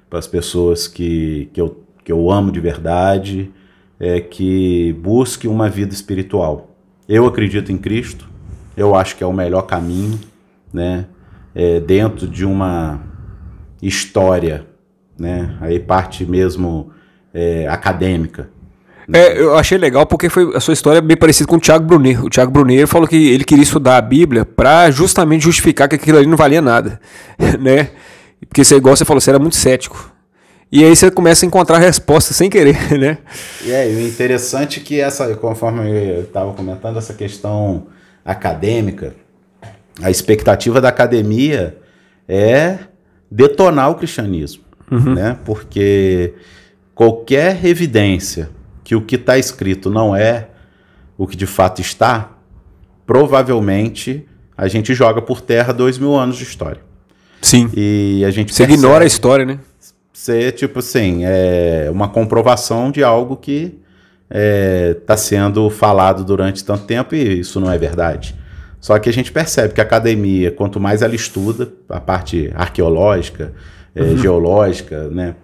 para as pessoas que eu amo de verdade, é que busque uma vida espiritual. Eu acredito em Cristo, eu acho que é o melhor caminho, né? Dentro de uma história, né? Aí parte mesmo acadêmica. Eu achei legal porque a sua história é bem parecida com o Thiago Brunet. O Thiago Brunet falou que ele queria estudar a Bíblia para justamente justificar que aquilo ali não valia nada, né? Porque você, igual você falou, você era muito cético. E aí você começa a encontrar respostas sem querer, né? E o interessante é que conforme eu estava comentando, essa questão acadêmica, a expectativa da academia é detonar o cristianismo, né? Porque qualquer evidência que o que está escrito não é o que de fato está, provavelmente a gente joga por terra 2000 anos de história. Sim. E a gente Você ignora a história, né? Ser, tipo assim, uma comprovação de algo que está sendo falado durante tanto tempo, e isso não é verdade. Só que a gente percebe que a academia, quanto mais ela estuda, a parte arqueológica, geológica, né,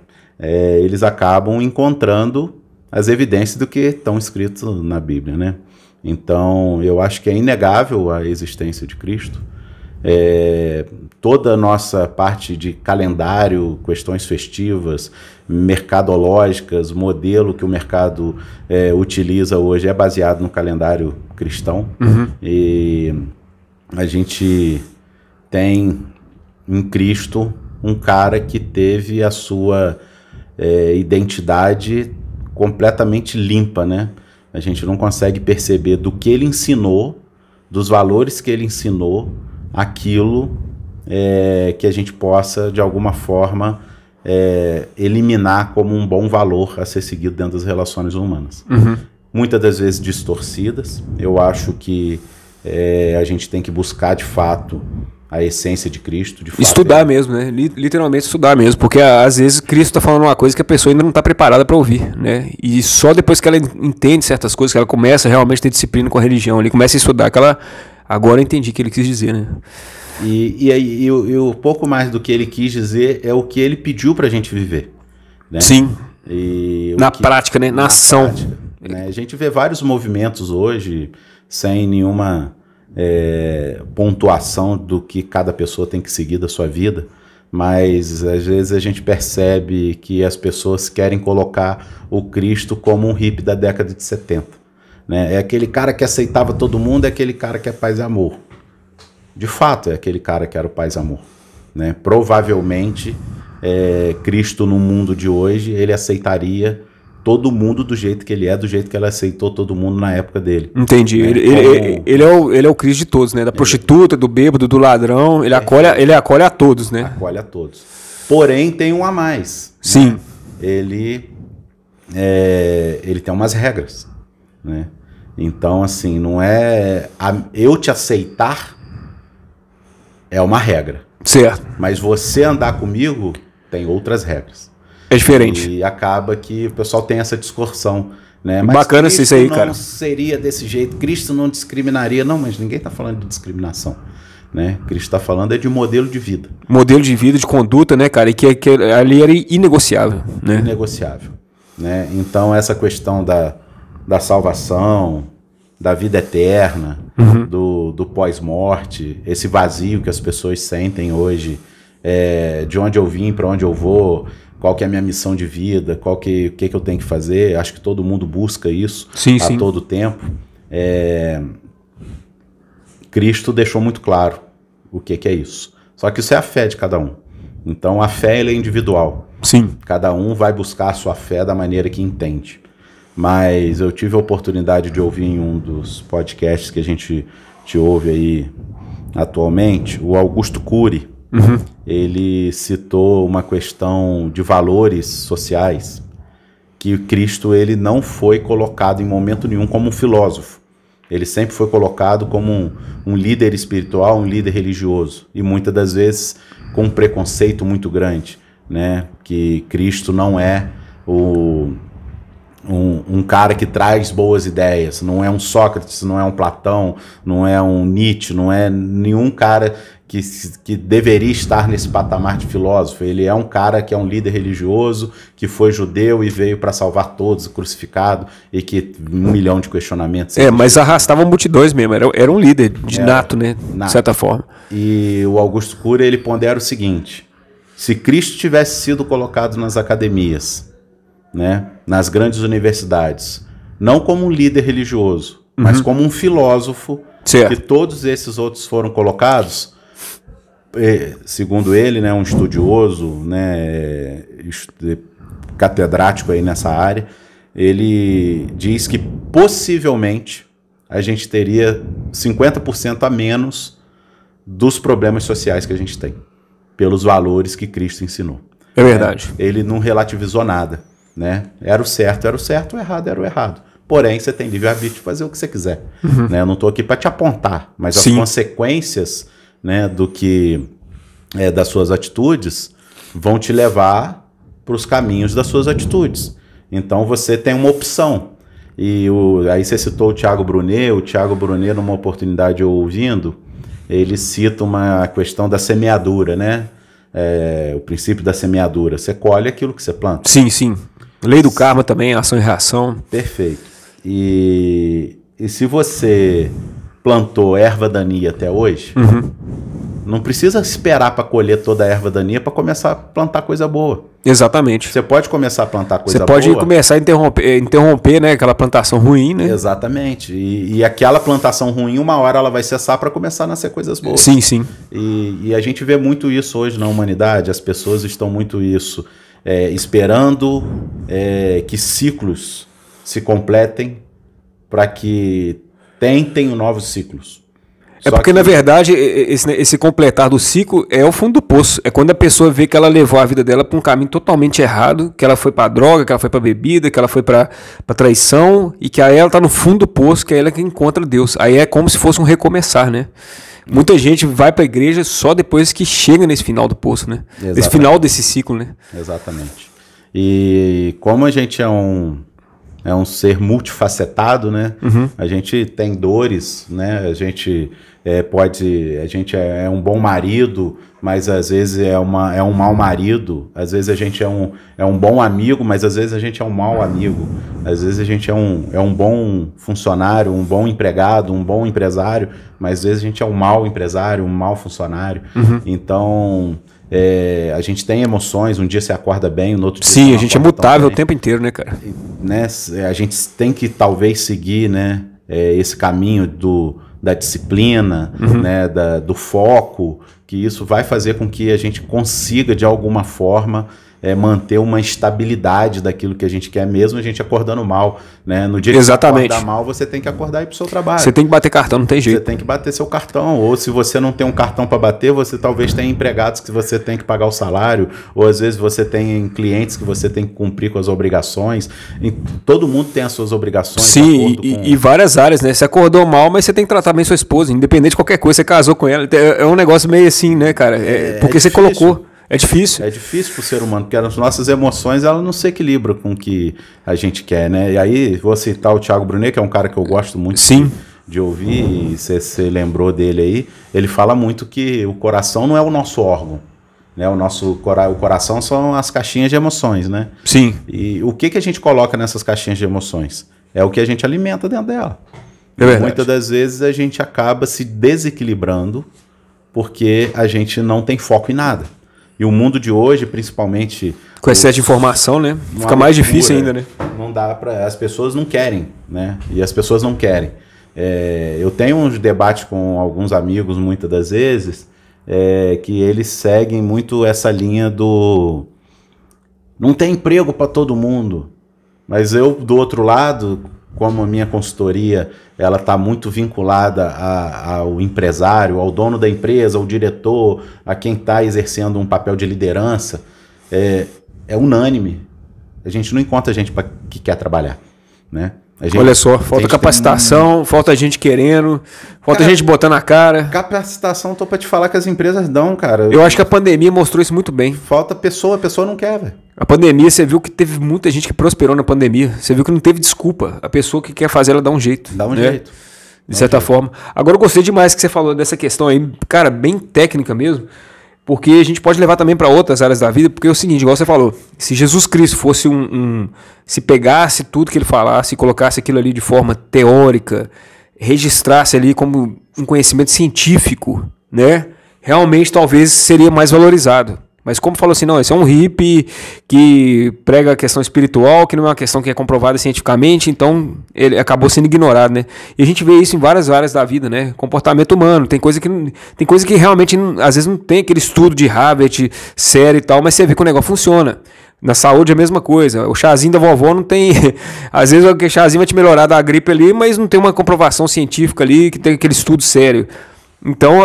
eles acabam encontrando as evidências do que estão escrito na Bíblia, né? Então, eu acho que é inegável a existência de Cristo. Toda a nossa parte de calendário, questões festivas, mercadológicas, modelo que o mercado utiliza hoje é baseado no calendário cristão. E a gente tem em Cristo um cara que teve a sua identidade completamente limpa, né? A gente não consegue perceber do que ele ensinou, dos valores que ele ensinou, aquilo que a gente possa, de alguma forma, eliminar como um bom valor a ser seguido dentro das relações humanas. Muitas das vezes distorcidas. Eu acho que a gente tem que buscar, de fato, a essência de Cristo. De fato, estudar mesmo, né? Literalmente estudar mesmo, porque às vezes Cristo está falando uma coisa que a pessoa ainda não está preparada para ouvir, né? E só depois que ela entende certas coisas, que ela começa realmente a ter disciplina com a religião, ali começa a estudar, que ela agora entendi o que ele quis dizer, né? E o pouco mais do que ele quis dizer é o que ele pediu para a gente viver, né? Sim. Na prática, né? Na ação. Prática, né? A gente vê vários movimentos hoje sem nenhuma pontuação do que cada pessoa tem que seguir da sua vida, mas às vezes a gente percebe que as pessoas querem colocar o Cristo como um hippie da década de 70, né? É aquele cara que aceitava todo mundo, é aquele cara que é paz e amor. De fato, é aquele cara que era o paz e amor, né? Provavelmente Cristo no mundo de hoje, ele aceitaria todo mundo do jeito que ele é, do jeito que ele aceitou todo mundo na época dele. Entendi. Ele é o Cristo de todos, né? Da prostituta, do bêbado, do ladrão. Ele acolhe a todos, né? Acolhe a todos. Porém, tem um a mais. Sim. Né? Ele tem umas regras, né? Então, assim, não é... eu te aceitar é uma regra. Certo. Mas você andar comigo tem outras regras. É diferente. E acaba que o pessoal tem essa discussão, né? Mas bacana isso aí, cara. Não seria desse jeito. Cristo não discriminaria. Não, mas ninguém está falando de discriminação, né? Cristo está falando de modelo de vida. Modelo de vida, de conduta, né, cara? E que ali era inegociável, né? Inegociável, né? Então, essa questão da salvação, da vida eterna, do pós-morte, esse vazio que as pessoas sentem hoje, de onde eu vim, para onde eu vou, qual que é a minha missão de vida, o que eu tenho que fazer. Acho que todo mundo busca isso a todo tempo. Cristo deixou muito claro o que é isso. Só que isso é a fé de cada um. Então a fé ela é individual. Sim. Cada um vai buscar a sua fé da maneira que entende. Mas eu tive a oportunidade de ouvir em um dos podcasts que a gente te ouve aí atualmente, o Augusto Cury. Ele citou uma questão de valores sociais, que Cristo ele não foi colocado em momento nenhum como um filósofo. Ele sempre foi colocado como um líder espiritual, um líder religioso. E muitas das vezes com um preconceito muito grande, né? Que Cristo não é um cara que traz boas ideias, não é um Sócrates, não é um Platão, não é um Nietzsche, não é nenhum cara que deveria estar nesse patamar de filósofo. Ele é um cara que é um líder religioso, que foi judeu e veio para salvar todos, crucificado, e que 1 milhão de questionamentos. Mas arrastava multidões mesmo, era um líder de nato, né? De certa forma. E o Augusto Cury, ele pondera o seguinte: se Cristo tivesse sido colocado nas academias, né, nas grandes universidades, não como um líder religioso, mas como um filósofo, que todos esses outros foram colocados, segundo ele, né, um estudioso, né, catedrático aí nessa área, ele diz que possivelmente a gente teria 50% a menos dos problemas sociais que a gente tem, pelos valores que Cristo ensinou. É verdade. Ele não relativizou nada, né? Era o certo, o errado era o errado. Porém, você tem livre-arbítrio de fazer o que você quiser. Né? Eu não estou aqui para te apontar, mas as consequências, né, das suas atitudes vão te levar para os caminhos das suas atitudes. Então, você tem uma opção. E aí você citou o Thiago Brunet. O Thiago Brunet, numa oportunidade eu ouvindo, ele cita uma questão da semeadura, né? O princípio da semeadura. Você colhe aquilo que você planta. Sim, sim. Lei do karma também, ação e reação. Perfeito. E se você plantou erva daninha até hoje, não precisa esperar para colher toda a erva daninha para começar a plantar coisa boa. Exatamente. Você pode começar a plantar coisa boa. Você pode começar a interromper, né, aquela plantação ruim, né? Exatamente. E aquela plantação ruim, uma hora ela vai cessar para começar a nascer coisas boas. Sim, sim. E a gente vê muito isso hoje na humanidade. As pessoas estão muito isso, esperando que ciclos se completem para que tentem novos ciclos. Porque, na verdade, esse completar do ciclo é o fundo do poço. É quando a pessoa vê que ela levou a vida dela para um caminho totalmente errado, que ela foi para droga, que ela foi para bebida, que ela foi para traição, e que aí ela está no fundo do poço, que é ela que encontra Deus. Aí é como se fosse um recomeçar, né? Muita gente vai para a igreja só depois que chega nesse final do poço, né? Exatamente. Nesse final desse ciclo, né? Exatamente. E como a gente é um ser multifacetado, né? A gente tem dores, né? A gente é um bom marido, mas às vezes é um mau marido. Às vezes a gente é um bom amigo, mas às vezes a gente é um mau amigo. Às vezes a gente é um bom funcionário, um bom empregado, um bom empresário, mas às vezes a gente é um mau empresário, um mau funcionário. Então, a gente tem emoções, um dia você acorda bem, no outro dia Sim, a gente é mutável o tempo inteiro, né, cara? Né, a gente tem que talvez seguir, né, esse caminho da disciplina, né, do foco, que isso vai fazer com que a gente consiga de alguma forma manter uma estabilidade daquilo que a gente quer, mesmo a gente acordando mal, né? No dia que Exatamente. você acordar mal, você tem que acordar e ir pro seu trabalho. Você tem que bater cartão, não tem jeito. Você tem que bater seu cartão, ou se você não tem um cartão para bater, você talvez tenha empregados que você tem que pagar o salário, ou às vezes você tem clientes que você tem que cumprir com as obrigações. E todo mundo tem as suas obrigações. Sim, e várias áreas, né? Você acordou mal, mas você tem que tratar bem sua esposa, independente de qualquer coisa, você casou com ela. É um negócio meio assim, né, cara? Porque você colocou. É difícil. É difícil pro ser humano, porque as nossas emoções, elas não se equilibram com o que a gente quer, né? E aí, vou citar o Thiago Brunet, que é um cara que eu gosto muito de ouvir, e você lembrou dele aí. Ele fala muito que o coração não é o nosso órgão, né? O coração são as caixinhas de emoções, né? Sim. E o que a gente coloca nessas caixinhas de emoções? É o que a gente alimenta dentro dela. É verdade. Muitas das vezes a gente acaba se desequilibrando porque a gente não tem foco em nada. E o mundo de hoje, principalmente... Com excesso de informação, né? Fica mais difícil ainda, né? Não dá para... As pessoas não querem, né? E as pessoas não querem. Eu tenho uns debates com alguns amigos, muitas das vezes, que eles seguem muito essa linha do... Não tem emprego para todo mundo. Mas eu, do outro lado, como a minha consultoria, ela está muito vinculada ao empresário, ao dono da empresa, ao diretor, a quem está exercendo um papel de liderança, é unânime. A gente não encontra gente que quer trabalhar, né? Olha só, falta capacitação, falta gente querendo, falta gente botando a cara. Capacitação, tô para te falar que as empresas dão, cara. Eu acho que a pandemia mostrou isso muito bem. Falta pessoa, a pessoa não quer, velho. A pandemia, você viu que teve muita gente que prosperou na pandemia. Você viu que não teve desculpa. A pessoa que quer fazer, ela dá um jeito. Dá um jeito. De certa forma. Agora eu gostei demais que você falou dessa questão aí, cara, bem técnica mesmo. Porque a gente pode levar também para outras áreas da vida, porque é o seguinte, igual você falou, se Jesus Cristo fosse se pegasse tudo que ele falasse e colocasse aquilo ali de forma teórica, registrasse ali como um conhecimento científico, né? Realmente talvez seria mais valorizado. Mas como falou assim, não, esse é um hippie que prega a questão espiritual, que não é uma questão que é comprovada cientificamente, então ele acabou sendo ignorado, né? E a gente vê isso em várias áreas da vida, né? Comportamento humano, tem coisa que realmente, às vezes, não tem aquele estudo de Harvard sério e tal, mas você vê que o negócio funciona. Na saúde é a mesma coisa. O chazinho da vovó não tem... Às vezes o chazinho vai te melhorar da gripe ali, mas não tem uma comprovação científica ali, que tem aquele estudo sério. Então,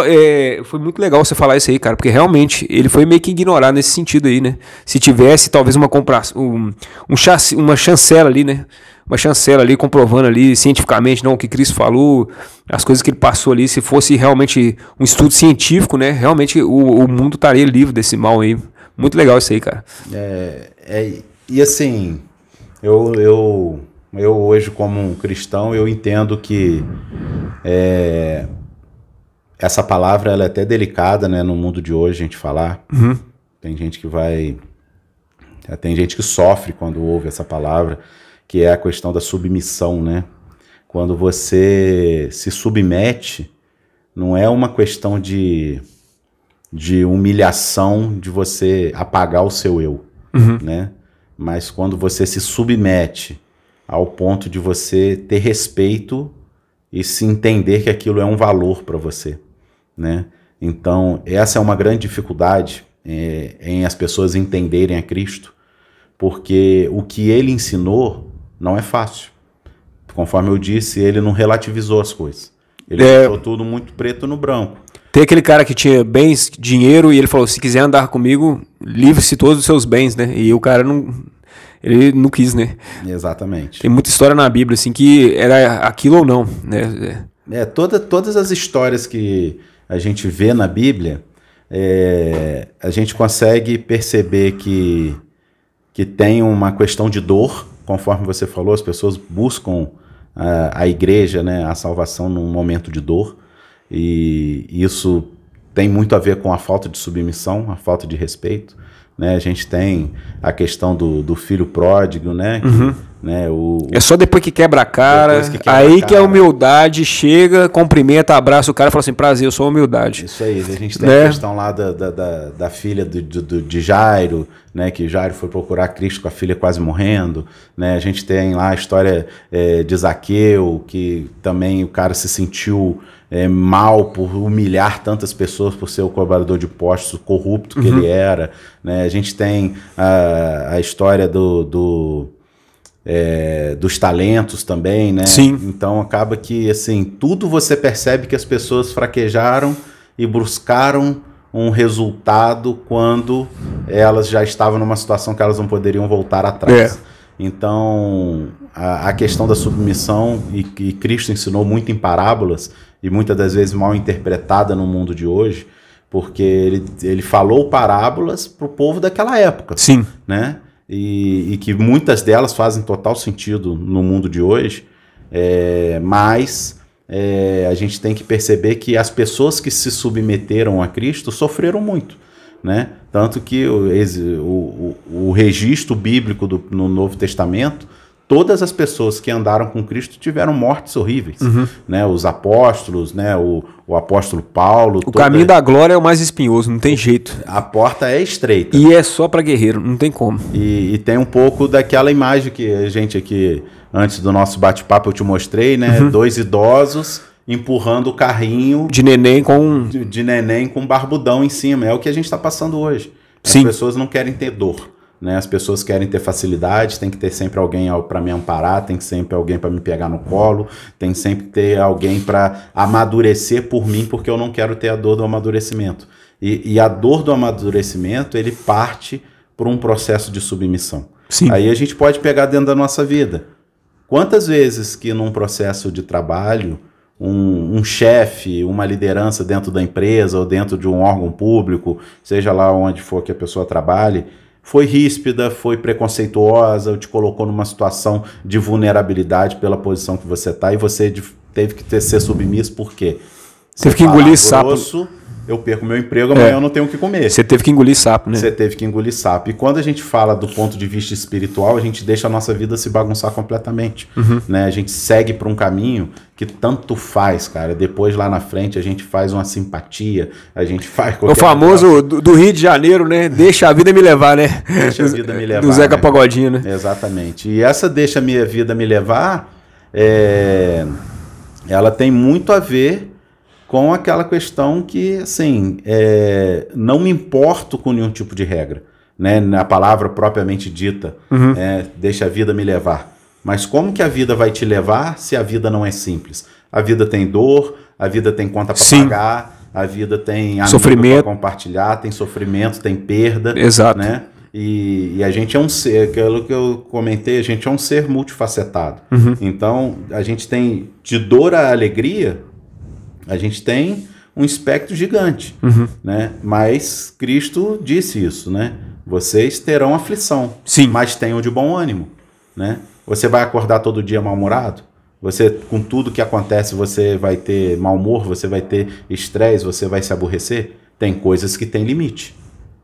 foi muito legal você falar isso aí, cara, porque realmente ele foi meio que ignorado nesse sentido aí, né? Se tivesse talvez uma chancela ali, né? Uma chancela ali comprovando ali cientificamente, não, o que Cristo falou, as coisas que ele passou ali, se fosse realmente um estudo científico, né? Realmente o mundo estaria livre desse mal aí. Muito legal isso aí, cara. E assim, eu hoje como um cristão, eu entendo que essa palavra ela é até delicada, né, no mundo de hoje a gente falar. Uhum. Tem gente que sofre quando ouve essa palavra, que é a questão da submissão, né? Quando você se submete, não é uma questão de humilhação, de você apagar o seu eu, né? Mas quando você se submete ao ponto de você ter respeito e se entender que aquilo é um valor para você, né? Então, essa é uma grande dificuldade em as pessoas entenderem a Cristo, porque o que ele ensinou não é fácil. Conforme eu disse, ele não relativizou as coisas. Ele deixou tudo muito preto no branco. Tem aquele cara que tinha bens, dinheiro, e ele falou, se quiser andar comigo, livre-se todos os seus bens, né? E o cara ele não quis, né? Exatamente. Tem muita história na Bíblia, assim, que era aquilo ou não, né? Todas as histórias que a gente vê na Bíblia, a gente consegue perceber que tem uma questão de dor, conforme você falou, as pessoas buscam a igreja, né, a salvação num momento de dor, e isso tem muito a ver com a falta de submissão, a falta de respeito, né? A gente tem a questão do filho pródigo, né? né? É só depois que quebra a cara, aí que a humildade chega, cumprimenta, abraça o cara e fala assim, prazer, eu sou humildade. Isso aí, a gente tem a questão lá da filha de Jairo, né? Que Jairo foi procurar Cristo com a filha quase morrendo, né? A gente tem lá a história de Zaqueu, que também o cara se sentiu mal por humilhar tantas pessoas, por ser o cobrador de impostos corrupto que ele era, né? A gente tem a história dos talentos também, né? Sim. Então acaba que assim, tudo você percebe que as pessoas fraquejaram e buscaram um resultado quando elas já estavam numa situação que elas não poderiam voltar atrás. Então a questão da submissão, e Cristo ensinou muito em parábolas, e muitas das vezes mal interpretada no mundo de hoje, porque ele falou parábolas para o povo daquela época. Sim. Né? E que muitas delas fazem total sentido no mundo de hoje, mas a gente tem que perceber que as pessoas que se submeteram a Cristo sofreram muito, né? Tanto que o registro bíblico no Novo Testamento, todas as pessoas que andaram com Cristo tiveram mortes horríveis, né? Os apóstolos, né? O apóstolo Paulo. O caminho da glória é o mais espinhoso, não tem jeito. A porta é estreita. E é só para guerreiro, não tem como. E tem um pouco daquela imagem que a gente aqui, antes do nosso bate-papo, eu te mostrei, né? 2 idosos empurrando o carrinho de neném com barbudão em cima. É o que a gente está passando hoje. As pessoas não querem ter dor, né? As pessoas querem ter facilidade, tem que ter sempre alguém para me amparar, tem que sempre alguém para me pegar no colo, tem sempre que ter alguém para amadurecer por mim, porque eu não quero ter a dor do amadurecimento. E a dor do amadurecimento, ele parte por um processo de submissão. Sim. Aí a gente pode pegar dentro da nossa vida. Quantas vezes que num processo de trabalho, um chefe, uma liderança dentro da empresa ou dentro de um órgão público, seja lá onde for que a pessoa trabalhe, foi ríspida, foi preconceituosa, ou te colocou numa situação de vulnerabilidade pela posição que você está, e você teve que ser submisso, por quê? Teve que engolir sapo. Eu perco meu emprego, amanhã eu não tenho o que comer. Você teve que engolir sapo, né? Você teve que engolir sapo. E quando a gente fala do ponto de vista espiritual, a gente deixa a nossa vida se bagunçar completamente. Né? A gente segue por um caminho que tanto faz, cara. Depois, lá na frente, a gente faz uma simpatia, a gente faz qualquer... O famoso do Rio de Janeiro, né? Deixa a vida me levar, né? Deixa a vida me levar. Do Zeca Pagodinho, né? Exatamente. E essa deixa a minha vida me levar, ela tem muito a ver com aquela questão que, assim, não me importo com nenhum tipo de regra, né? Na palavra propriamente dita, deixa a vida me levar. Mas como que a vida vai te levar se a vida não é simples? A vida tem dor, a vida tem conta para pagar, a vida tem sofrimento para compartilhar, tem sofrimento, tem perda. Exato. Né? E a gente é um ser, aquilo que eu comentei, a gente é um ser multifacetado. Então, a gente tem de dor a alegria, a gente tem um espectro gigante, né? Mas Cristo disse isso, né? Vocês terão aflição, mas tenham de bom ânimo, né? Você vai acordar todo dia mal-humorado? Você, com tudo que acontece, você vai ter mau humor, você vai ter estresse, você vai se aborrecer? Tem coisas que têm limite,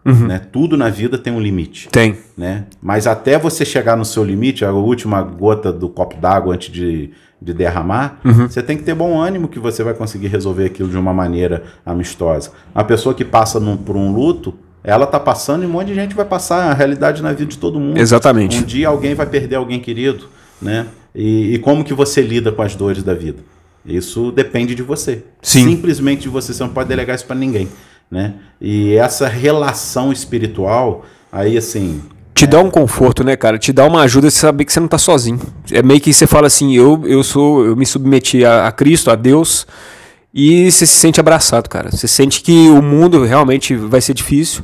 né? Tudo na vida tem um limite. Tem. Né? Mas até você chegar no seu limite, a última gota do copo d'água antes de derramar, você tem que ter bom ânimo que você vai conseguir resolver aquilo de uma maneira amistosa. A pessoa que passa por um luto, ela tá passando e um monte de gente vai passar, a realidade na vida de todo mundo. Exatamente. Um dia alguém vai perder alguém querido, né? E como que você lida com as dores da vida? Isso depende de você. Simplesmente de você, você não pode delegar isso para ninguém, né? E essa relação espiritual, aí assim... Te dá um conforto, né, cara? Te dá uma ajuda, você saber que você não tá sozinho. É meio que você fala assim, eu me submeti a Cristo, a Deus, e você se sente abraçado, cara. Você sente que o mundo realmente vai ser difícil,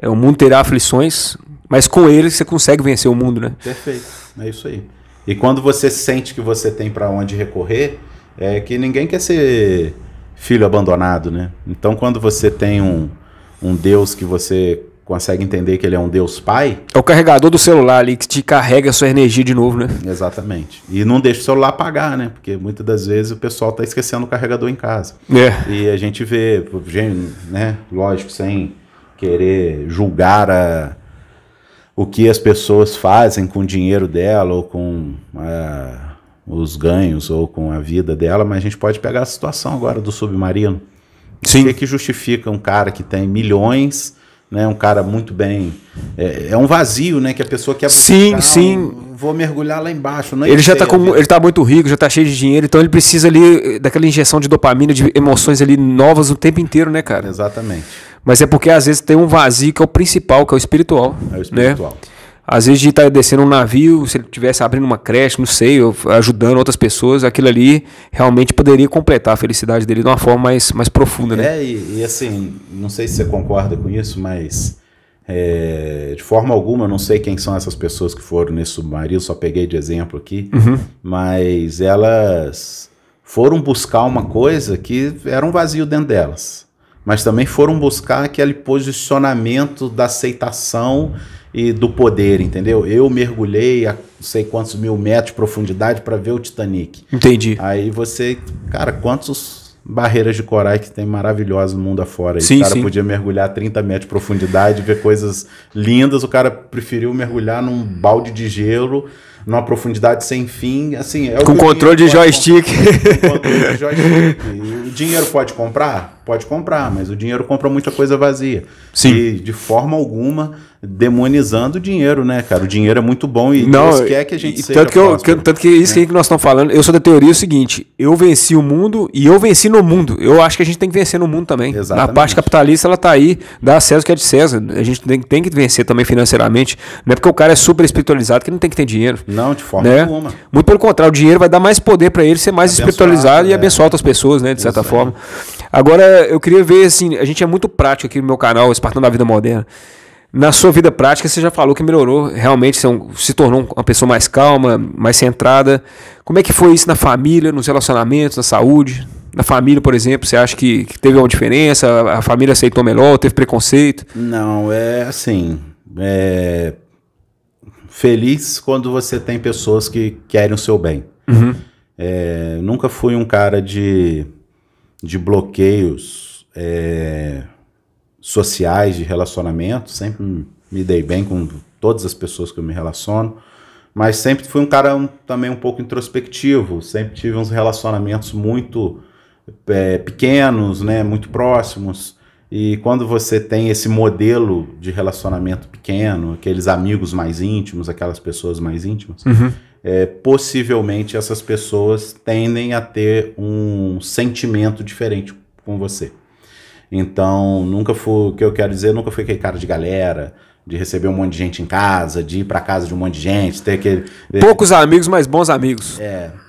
o mundo terá aflições, mas com ele você consegue vencer o mundo, né? Perfeito, é isso aí. E quando você sente que você tem para onde recorrer, é que ninguém quer ser filho abandonado, né? Então quando você tem um Deus que você consegue entender que ele é um Deus Pai... É o carregador do celular ali que te carrega a sua energia de novo, né? Exatamente. E não deixa o celular apagar, né? Porque muitas das vezes o pessoal tá esquecendo o carregador em casa. E a gente vê, né? Lógico, sem querer julgar o que as pessoas fazem com o dinheiro dela ou com os ganhos ou com a vida dela, mas a gente pode pegar a situação agora do submarino. Sim. O que justifica um cara que tem milhões, né, um cara muito bem... É um vazio, né, que a pessoa quer buscar. Sim. Vou mergulhar lá embaixo. Não ele já tá ele tá muito rico, já tá cheio de dinheiro, então ele precisa ali daquela injeção de dopamina, de emoções ali novas o tempo inteiro, né, cara? Exatamente. Mas é porque às vezes tem um vazio que é o principal, que é o espiritual. É o espiritual. Né? Às vezes de estar descendo um navio, se ele estivesse abrindo uma creche, não sei, ou ajudando outras pessoas, aquilo ali realmente poderia completar a felicidade dele de uma forma mais profunda, né? E assim, não sei se você concorda com isso, mas de forma alguma, eu não sei quem são essas pessoas que foram nesse submarino, só peguei de exemplo aqui, mas elas foram buscar uma coisa que era um vazio dentro delas, mas também foram buscar aquele posicionamento da aceitação e do poder, entendeu? Eu mergulhei a não sei quantos mil metros de profundidade para ver o Titanic. Entendi. Aí você, cara, quantas barreiras de corais que tem maravilhosas no mundo afora. Sim, o cara sim. podia mergulhar 30 metros de profundidade, ver coisas lindas, o cara preferiu mergulhar num balde de gelo, numa profundidade sem fim, assim... Com controle de joystick. Com controle de joystick. E o dinheiro pode comprar? Pode comprar, mas o dinheiro compra muita coisa vazia. Sim. E de forma alguma demonizando o dinheiro, né, cara? O dinheiro é muito bom e Não, Deus quer que a gente seja tanto que isso que nós estamos falando, eu sou da teoria o seguinte, eu venci o mundo e eu venci no mundo. Eu acho que a gente tem que vencer no mundo também. Exatamente. Na parte capitalista, ela tá aí, dá a César o que é de César. A gente tem que vencer também financeiramente. Não é porque o cara é super espiritualizado que ele não tem que ter dinheiro. Não, de forma né? alguma. Muito pelo contrário, o dinheiro vai dar mais poder para ele ser mais espiritualizado e abençoar outras pessoas, né, de certa Isso forma. Agora, eu queria ver, assim, a gente é muito prático aqui no meu canal, Espartano da Vida Moderna. Na sua vida prática, você já falou que melhorou, realmente se tornou uma pessoa mais calma, mais centrada. Como é que foi isso na família, nos relacionamentos, na saúde? Na família, por exemplo, você acha que teve uma diferença? A família aceitou melhor, teve preconceito? Não, é assim... Feliz quando você tem pessoas que querem o seu bem. Uhum. Nunca fui um cara de bloqueios sociais, de relacionamento. Sempre me dei bem com todas as pessoas que eu me relaciono. Mas sempre fui um cara também um pouco introspectivo. Sempre tive uns relacionamentos muito pequenos, né, muito próximos. E quando você tem esse modelo de relacionamento pequeno, aqueles amigos mais íntimos, aquelas pessoas mais íntimas, possivelmente essas pessoas tendem a ter um sentimento diferente com você. Então, nunca fui aquele cara de galera, de receber um monte de gente em casa, de ir para casa de um monte de gente, ter aquele... Poucos amigos, mas bons amigos.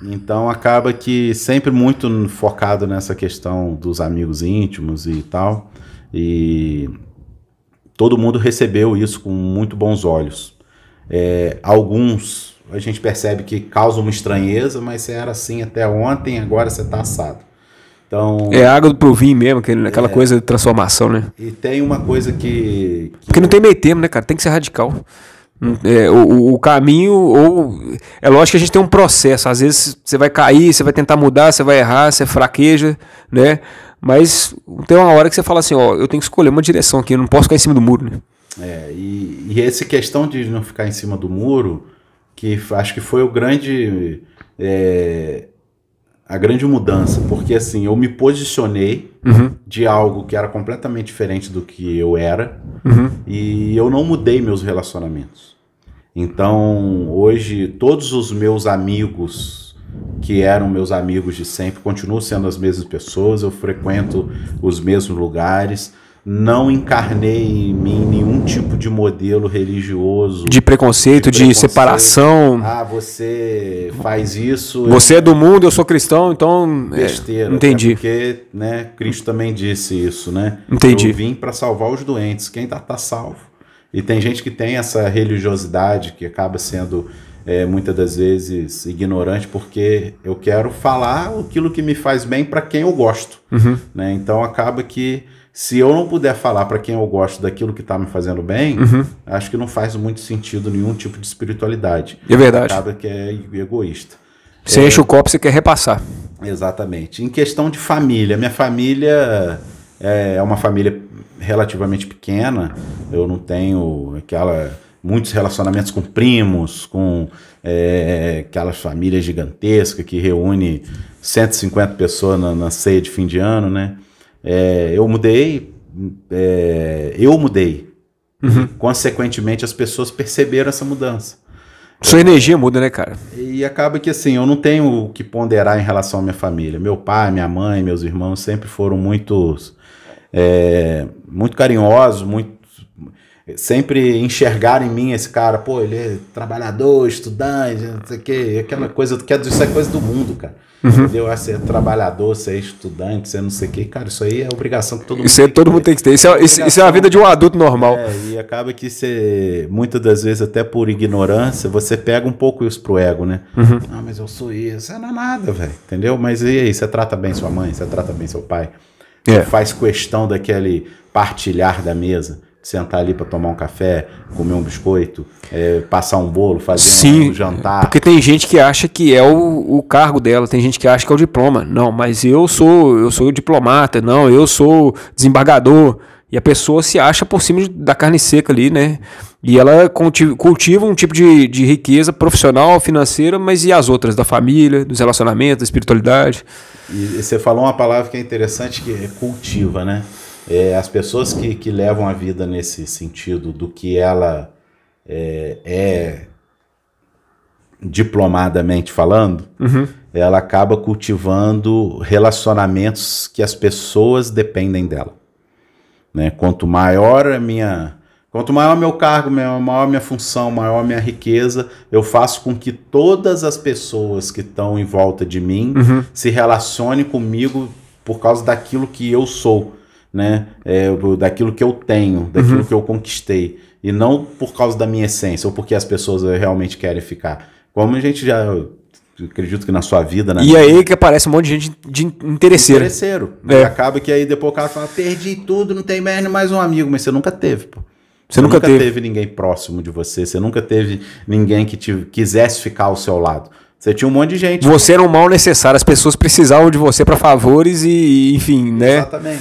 Então acaba que sempre muito focado nessa questão dos amigos íntimos e tal. E todo mundo recebeu isso com muito bons olhos. Alguns a gente percebe que causam uma estranheza, mas você era assim até ontem, agora você está assado. Então, água pro vinho mesmo, aquela coisa de transformação, né? E tem uma coisa que... Porque não tem meio termo, né, cara? Tem que ser radical. O caminho, é lógico que a gente tem um processo. Às vezes você vai cair, você vai tentar mudar, você vai errar, você fraqueja, né? Mas tem uma hora que você fala assim, eu tenho que escolher uma direção aqui, eu não posso ficar em cima do muro, né? E essa questão de não ficar em cima do muro, que acho que foi a grande mudança, porque assim, eu me posicionei de algo que era completamente diferente do que eu era, e eu não mudei meus relacionamentos. Então, hoje, todos os meus amigos que eram meus amigos de sempre continuam sendo as mesmas pessoas, eu frequento os mesmos lugares, não encarnei em mim nenhum tipo de modelo religioso. De preconceito, de separação. Você faz isso... Você é do mundo, eu sou cristão, então... Besteira. Entendi. Porque, né, Cristo também disse isso, né? Entendi. Eu vim para salvar os doentes, quem tá salvo. E tem gente que tem essa religiosidade que acaba sendo... muitas das vezes ignorante, porque eu quero falar aquilo que me faz bem para quem eu gosto, né? Então acaba que se eu não puder falar para quem eu gosto daquilo que está me fazendo bem, acho que não faz muito sentido nenhum tipo de espiritualidade. É verdade. Acaba que é egoísta. Você enche o copo, você quer repassar. Exatamente. Em questão de família, minha família é uma família relativamente pequena, eu não tenho muitos relacionamentos com primos, com aquelas famílias gigantescas que reúne 150 pessoas na ceia de fim de ano, né? Eu mudei. E, consequentemente, as pessoas perceberam essa mudança. Sua energia muda, né, cara? E acaba que, assim, eu não tenho o que ponderar em relação à minha família. Meu pai, minha mãe, meus irmãos sempre foram muito carinhosos, sempre enxergaram em mim esse cara, pô, ele é trabalhador, estudante, não sei o quê, aquela coisa, isso é coisa do mundo, cara. Entendeu? Você é trabalhador, você é estudante, você não sei o quê. Cara, isso aí é obrigação que todo mundo tem. Todo mundo tem que ter. Isso é a vida de um adulto normal. E acaba que você, muitas das vezes, até por ignorância, você pega um pouco isso pro ego, né? Ah, mas eu sou isso. Não é nada, velho. Entendeu? Mas e aí? Você trata bem sua mãe? Você trata bem seu pai? Você faz questão daquele partilhar da mesa? Sentar ali para tomar um café, comer um biscoito, passar um bolo, fazer um jantar. Porque tem gente que acha que é o cargo dela, tem gente que acha que é o diploma. Não, mas eu sou diplomata, não, eu sou desembargador. E a pessoa se acha por cima da carne seca ali, né? E ela cultiva um tipo de riqueza profissional, financeira, mas e as outras? Da família, dos relacionamentos, da espiritualidade? E você falou uma palavra que é interessante, que é cultiva, né? As pessoas que levam a vida nesse sentido do que ela diplomadamente falando, ela acaba cultivando relacionamentos que as pessoas dependem dela. Né? Quanto maior meu cargo, maior minha função, maior minha riqueza, eu faço com que todas as pessoas que estão em volta de mim se relacionem comigo por causa daquilo que eu sou. Né? Daquilo que eu tenho, daquilo que eu conquistei, e não por causa da minha essência ou porque as pessoas realmente querem ficar. Como a gente já, acredito que na sua vida, né? E aí que aparece um monte de gente de interesseiro. Acaba que aí depois o cara fala, perdi tudo, não tem mais um amigo, mas você nunca teve, pô. Você nunca teve ninguém próximo de você, você nunca teve ninguém que quisesse ficar ao seu lado. Você tinha um monte de gente. Você era um mal necessário, as pessoas precisavam de você para favores e, enfim, né? Exatamente.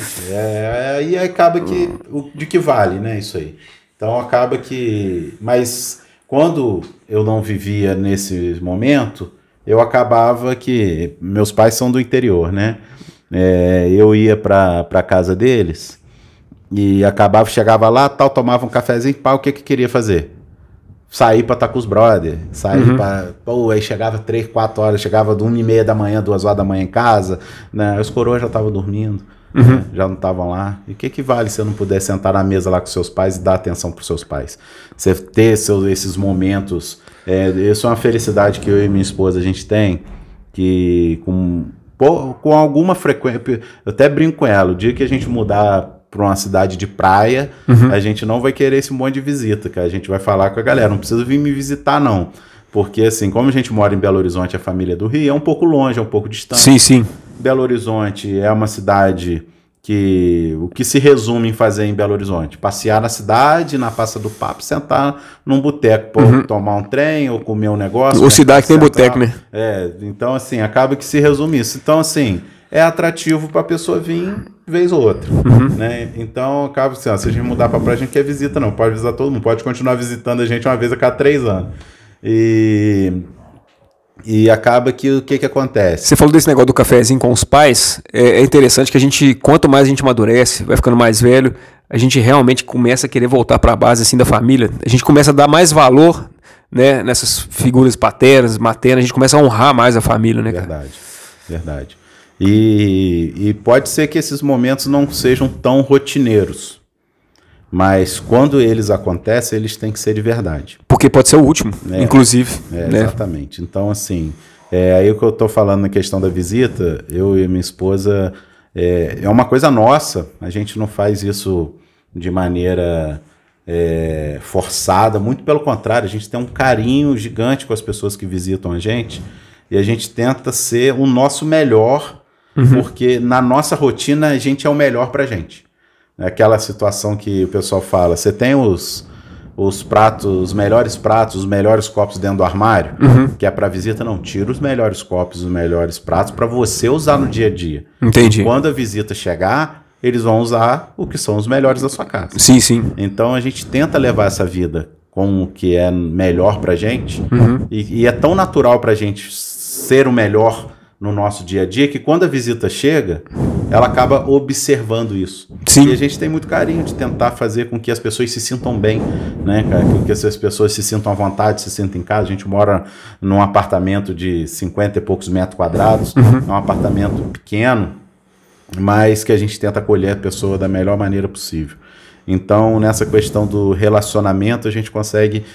E acaba que, de que vale, né, isso aí. Então acaba que... Mas quando eu não vivia nesse momento, eu acabava que... Meus pais são do interior, né? Eu ia pra casa deles e chegava lá, tal, tomava um cafezinho, o que queria fazer? Sair pra estar com os brothers, aí chegava 3, 4 horas, chegava de 1h30 da manhã, 2 horas da manhã em casa, né? Os coroas já estavam dormindo, né? Já não estavam lá. E o que vale se eu não puder sentar na mesa lá com seus pais e dar atenção pros seus pais? Você ter esses momentos, isso é uma felicidade que eu e minha esposa a gente tem, que com alguma frequência, eu até brinco com ela, o dia que a gente mudar para uma cidade de praia, a gente não vai querer esse monte de visita, cara. A gente vai falar com a galera, não precisa vir me visitar, não. Porque, assim, como a gente mora em Belo Horizonte, a família do Rio, é um pouco longe, é um pouco distante. Sim, sim. Belo Horizonte é uma cidade o que se resume em fazer em Belo Horizonte? Passear na cidade, na Praça do Papo, sentar num boteco, tomar um trem ou comer um negócio. Ou cidade que tem boteco, né? Então, assim, acaba que se resume isso. Então, assim, é atrativo para a pessoa vir vez ou outra, né? Então acaba assim, se a gente mudar para praia, a gente quer visita, não pode visitar todo mundo, pode continuar visitando a gente uma vez a cada 3 anos. E acaba que o que acontece? Você falou desse negócio do cafezinho com os pais, é interessante que a gente, quanto mais a gente amadurece, vai ficando mais velho, a gente realmente começa a querer voltar para a base assim da família, a gente começa a dar mais valor, né, nessas figuras paternas, maternas, a gente começa a honrar mais a família, né, cara? Verdade. E pode ser que esses momentos não sejam tão rotineiros, mas quando eles acontecem, eles têm que ser de verdade. Porque pode ser o último, inclusive. Né? Exatamente. Então, assim, aí o que eu estou falando na questão da visita, eu e minha esposa, é uma coisa nossa, a gente não faz isso de maneira forçada, muito pelo contrário, a gente tem um carinho gigante com as pessoas que visitam a gente, e a gente tenta ser o nosso melhor, porque na nossa rotina a gente é o melhor pra gente. É aquela situação que o pessoal fala, você tem os pratos, os melhores copos dentro do armário, que é pra visita, não, tira os melhores copos, os melhores pratos pra você usar no dia a dia. Entendi. E quando a visita chegar, eles vão usar o que são os melhores da sua casa. Sim. Então a gente tenta levar essa vida com o que é melhor pra gente, e é tão natural pra gente ser o melhor no nosso dia a dia, que quando a visita chega, ela acaba observando isso. Sim. E a gente tem muito carinho de tentar fazer com que as pessoas se sintam bem, né, cara? Que essas pessoas se sintam à vontade, se sintam em casa. A gente mora num apartamento de 50 e poucos metros quadrados, é um apartamento pequeno, mas que a gente tenta acolher a pessoa da melhor maneira possível. Então, nessa questão do relacionamento, a gente consegue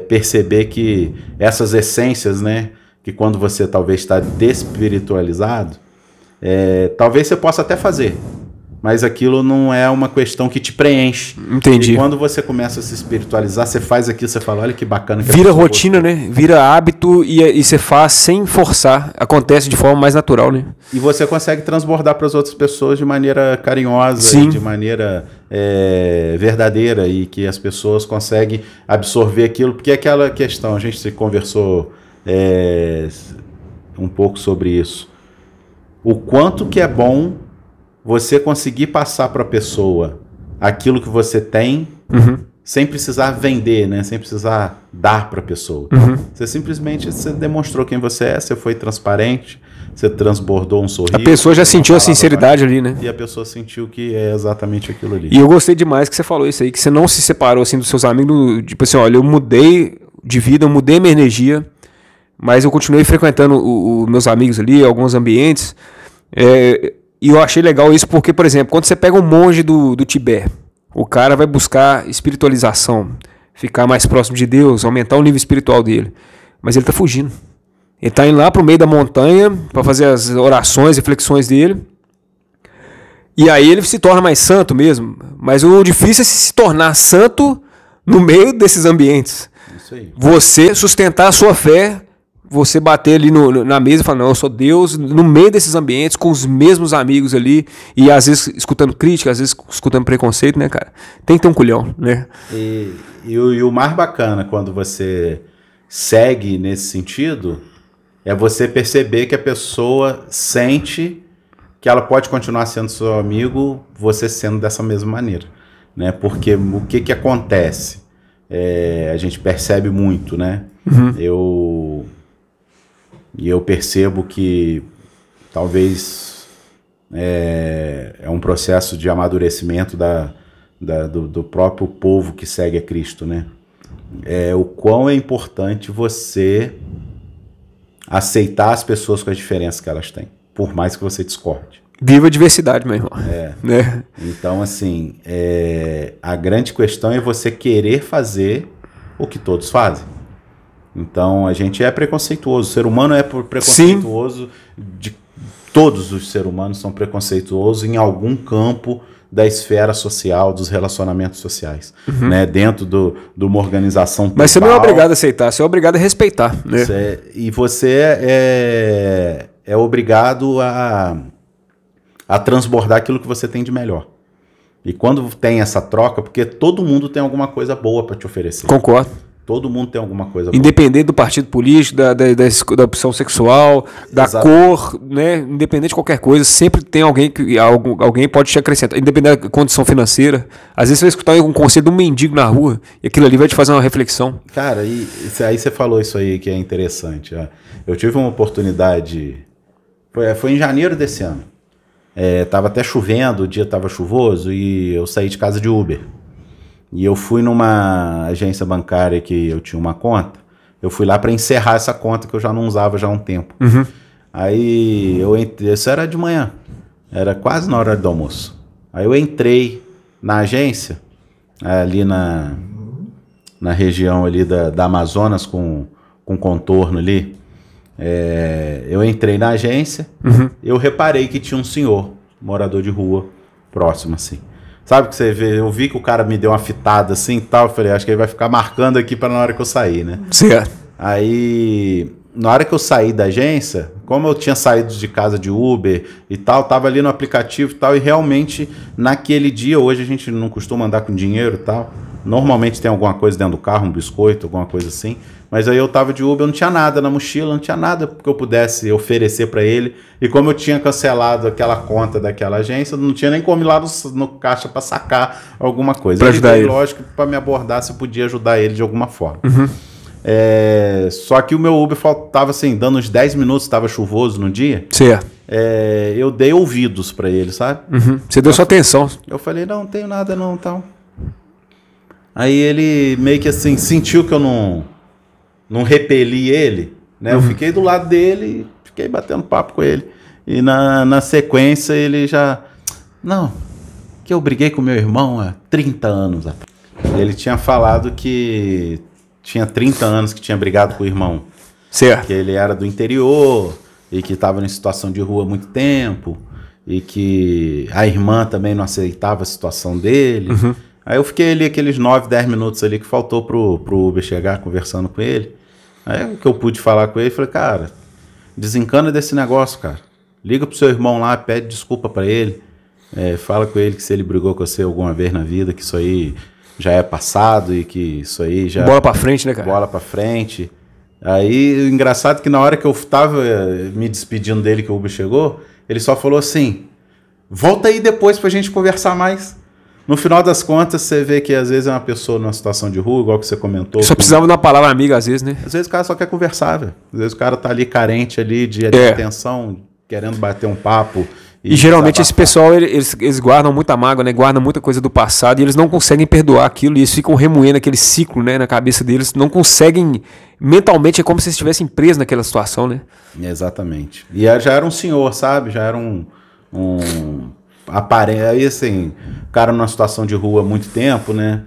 perceber que essas essências, né, que quando você talvez está despiritualizado, talvez você possa até fazer, mas aquilo não é uma questão que te preenche. Entendi. E quando você começa a se espiritualizar, você faz aquilo, você fala, olha que bacana. Que vira rotina, né? Vira hábito e você faz sem forçar. Acontece de forma mais natural, né? E você consegue transbordar para as outras pessoas de maneira carinhosa, Sim. E de maneira verdadeira, e que as pessoas conseguem absorver aquilo, porque é aquela questão, a gente se conversou um pouco sobre isso. O quanto que é bom você conseguir passar para a pessoa aquilo que você tem, sem precisar vender, né? Sem precisar dar para a pessoa. Você simplesmente demonstrou quem você é, você foi transparente, você transbordou um sorriso. A pessoa já sentiu a sinceridade ali, né? E a pessoa sentiu que é exatamente aquilo ali. E eu gostei demais que você falou isso aí, que você não se separou assim dos seus amigos, tipo assim, olha, eu mudei de vida, eu mudei minha energia, mas eu continuei frequentando os meus amigos ali, alguns ambientes. E eu achei legal isso porque, por exemplo, quando você pega um monge do Tibete, o cara vai buscar espiritualização, ficar mais próximo de Deus, aumentar o nível espiritual dele. Mas ele está fugindo. Ele está indo lá para o meio da montanha para fazer as orações, reflexões dele. E aí ele se torna mais santo mesmo. Mas o difícil é se tornar santo no meio desses ambientes. Isso aí. Você sustentar a sua fé, você bater ali na mesa e falar, não, eu sou Deus, no meio desses ambientes, com os mesmos amigos ali, e às vezes escutando crítica, às vezes escutando preconceito, né, cara? Tem que ter um culhão, né? E o mais bacana quando você segue nesse sentido é você perceber que a pessoa sente que ela pode continuar sendo seu amigo, você sendo dessa mesma maneira, né? Porque o que acontece? A gente percebe muito, né? Eu percebo que talvez é um processo de amadurecimento do próprio povo que segue a Cristo, né? O quão é importante você aceitar as pessoas com as diferenças que elas têm, por mais que você discorde. Viva a diversidade, meu irmão. Né? Então, assim, a grande questão é você querer fazer o que todos fazem. Então, a gente é preconceituoso. O ser humano é preconceituoso. Todos os seres humanos são preconceituosos em algum campo da esfera social, dos relacionamentos sociais, né? Dentro de uma organização Mas você não é obrigado a aceitar, você é obrigado a respeitar, né? E você é obrigado a transbordar aquilo que você tem de melhor. E quando tem essa troca, porque todo mundo tem alguma coisa boa para te oferecer. Concordo. Todo mundo tem alguma coisa boa. Independente do partido político, da opção sexual, da cor, né? Independente de qualquer coisa, sempre tem alguém pode te acrescentar. Independente da condição financeira. Às vezes você vai escutar um conselho de um mendigo na rua e aquilo ali vai te fazer uma reflexão. Cara, aí você falou isso aí que é interessante. Eu tive uma oportunidade, foi em janeiro desse ano. Tava até chovendo, o dia tava chuvoso e eu saí de casa de Uber. E eu fui numa agência bancária que eu tinha uma conta. Eu fui lá para encerrar essa conta que eu já não usava já há um tempo. Aí isso era de manhã. Era quase na hora do almoço. Aí eu entrei na agência, ali na região ali da Amazonas, com contorno ali. Eu entrei na agência, eu reparei que tinha um senhor, morador de rua, próximo assim. Sabe que você vê? Eu vi que o cara me deu uma fitada assim e tal. Eu falei, acho que ele vai ficar marcando aqui para na hora que eu sair, né? Certo. Aí, na hora que eu saí da agência, como eu tinha saído de casa de Uber e tal, tava ali no aplicativo e tal, e realmente naquele dia, hoje a gente não costuma andar com dinheiro e tal, Normalmente tem alguma coisa dentro do carro, um biscoito, alguma coisa assim. Mas aí eu tava de Uber, eu não tinha nada na mochila, não tinha nada que eu pudesse oferecer para ele. E como eu tinha cancelado aquela conta daquela agência, não tinha nem como ir lá no caixa para sacar alguma coisa. Pra ajudar ele. Lógico, para me abordar se eu podia ajudar ele de alguma forma. Só que o meu Uber faltava assim, dando uns 10 minutos, estava chuvoso no dia. Certo. Eu dei ouvidos para ele, sabe? Você deu sua atenção. Eu falei, não tenho nada não, tal. Aí ele meio que assim, sentiu que eu não repeli ele, né? Eu fiquei do lado dele e fiquei batendo papo com ele. E na sequência ele já... Não, que eu briguei com meu irmão há 30 anos atrás. Ele tinha falado que tinha 30 anos que tinha brigado com o irmão. Certo. Que ele era do interior e que estava em situação de rua há muito tempo. E que a irmã também não aceitava a situação dele. Aí eu fiquei ali aqueles 9, 10 minutos ali que faltou pro Uber chegar conversando com ele. Aí o que eu pude falar com ele, falei, cara, desencana desse negócio, cara. Liga pro seu irmão lá, pede desculpa pra ele. Fala com ele que se ele brigou com você alguma vez na vida, que isso aí já é passado e que isso aí já... Bola pra frente, né, cara? Bola pra frente. Aí, o engraçado é que na hora que eu tava me despedindo dele, que o Uber chegou, ele só falou assim, volta aí depois pra gente conversar mais. No final das contas, você vê que às vezes é uma pessoa numa situação de rua, igual que você comentou. Só precisava de uma palavra amiga, às vezes, né? Às vezes o cara só quer conversar, velho. Às vezes o cara tá ali carente ali de atenção, querendo bater um papo. E geralmente esse pessoal, eles guardam muita mágoa, né? Guardam muita coisa do passado e eles não conseguem perdoar aquilo. E eles ficam remoendo aquele ciclo, né, na cabeça deles. Não conseguem... Mentalmente é como se eles estivessem presos naquela situação, né? Exatamente. E já era um senhor, sabe? Já era aí assim, o cara numa situação de rua há muito tempo, né?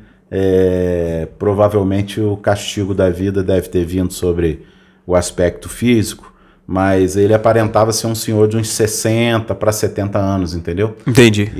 Provavelmente o castigo da vida deve ter vindo sobre o aspecto físico, mas ele aparentava ser um senhor de uns 60 para 70 anos, entendeu? Entendi.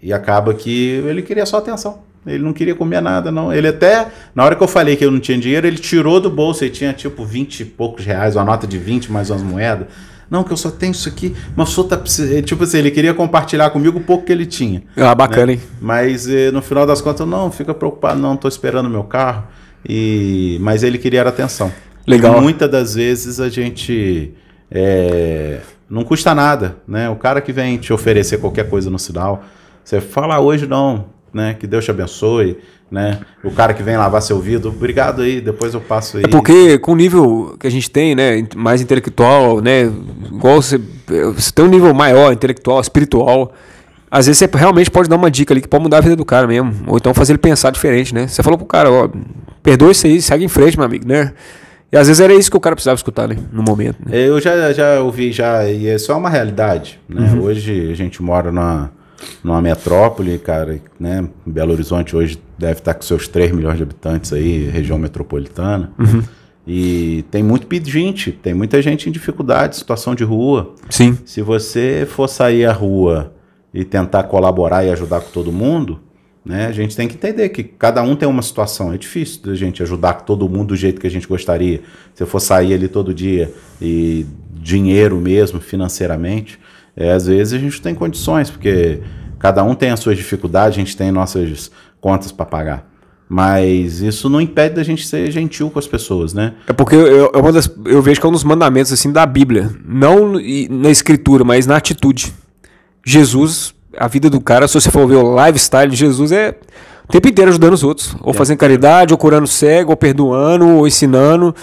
E acaba que ele queria só atenção. Ele não queria comer nada, não. Ele até, na hora que eu falei que eu não tinha dinheiro, ele tirou do bolso, ele tinha tipo 20 e poucos reais, uma nota de 20 mais umas moedas. Não, que eu só tenho isso aqui, mas o senhor tá precisando... Tipo assim, ele queria compartilhar comigo o pouco que ele tinha. Ah, bacana, né? Hein? Mas no final das contas, eu não, fica preocupado, não, tô esperando o meu carro. Mas ele queria atenção. Legal. E muitas das vezes a gente... não custa nada, né? O cara que vem te oferecer qualquer coisa no sinal, você fala hoje não, né? Que Deus te abençoe, né? O cara que vem lavar seu vidro, obrigado aí, depois eu passo aí. Porque com o nível que a gente tem, né, mais intelectual, né, igual você tem um nível maior, intelectual, espiritual, às vezes você realmente pode dar uma dica ali que pode mudar a vida do cara mesmo, ou então fazer ele pensar diferente, né? Você falou pro cara, ó, perdoa isso aí, segue em frente, meu amigo, né? E às vezes era isso que o cara precisava escutar, né, no momento. Né? Eu já ouvi, e é só uma realidade, né? Hoje a gente mora numa metrópole, cara, né? Belo Horizonte hoje deve estar com seus 3 milhões de habitantes aí, região metropolitana. E tem muita gente em dificuldade, situação de rua. Sim. Se você for sair à rua e tentar colaborar e ajudar com todo mundo, né? A gente tem que entender que cada um tem uma situação. É difícil da gente ajudar todo mundo do jeito que a gente gostaria. Se for sair ali todo dia e dinheiro mesmo, financeiramente... às vezes a gente tem condições, porque cada um tem as suas dificuldades, a gente tem nossas contas para pagar. Mas isso não impede da gente ser gentil com as pessoas, né? É porque eu vejo que é um dos mandamentos assim, da Bíblia. Não na escritura, mas na atitude. Jesus, a vida do cara, se você for ver o lifestyle de Jesus, é o tempo inteiro ajudando os outros. Ou fazendo caridade, ou curando cego, ou perdoando, ou ensinando...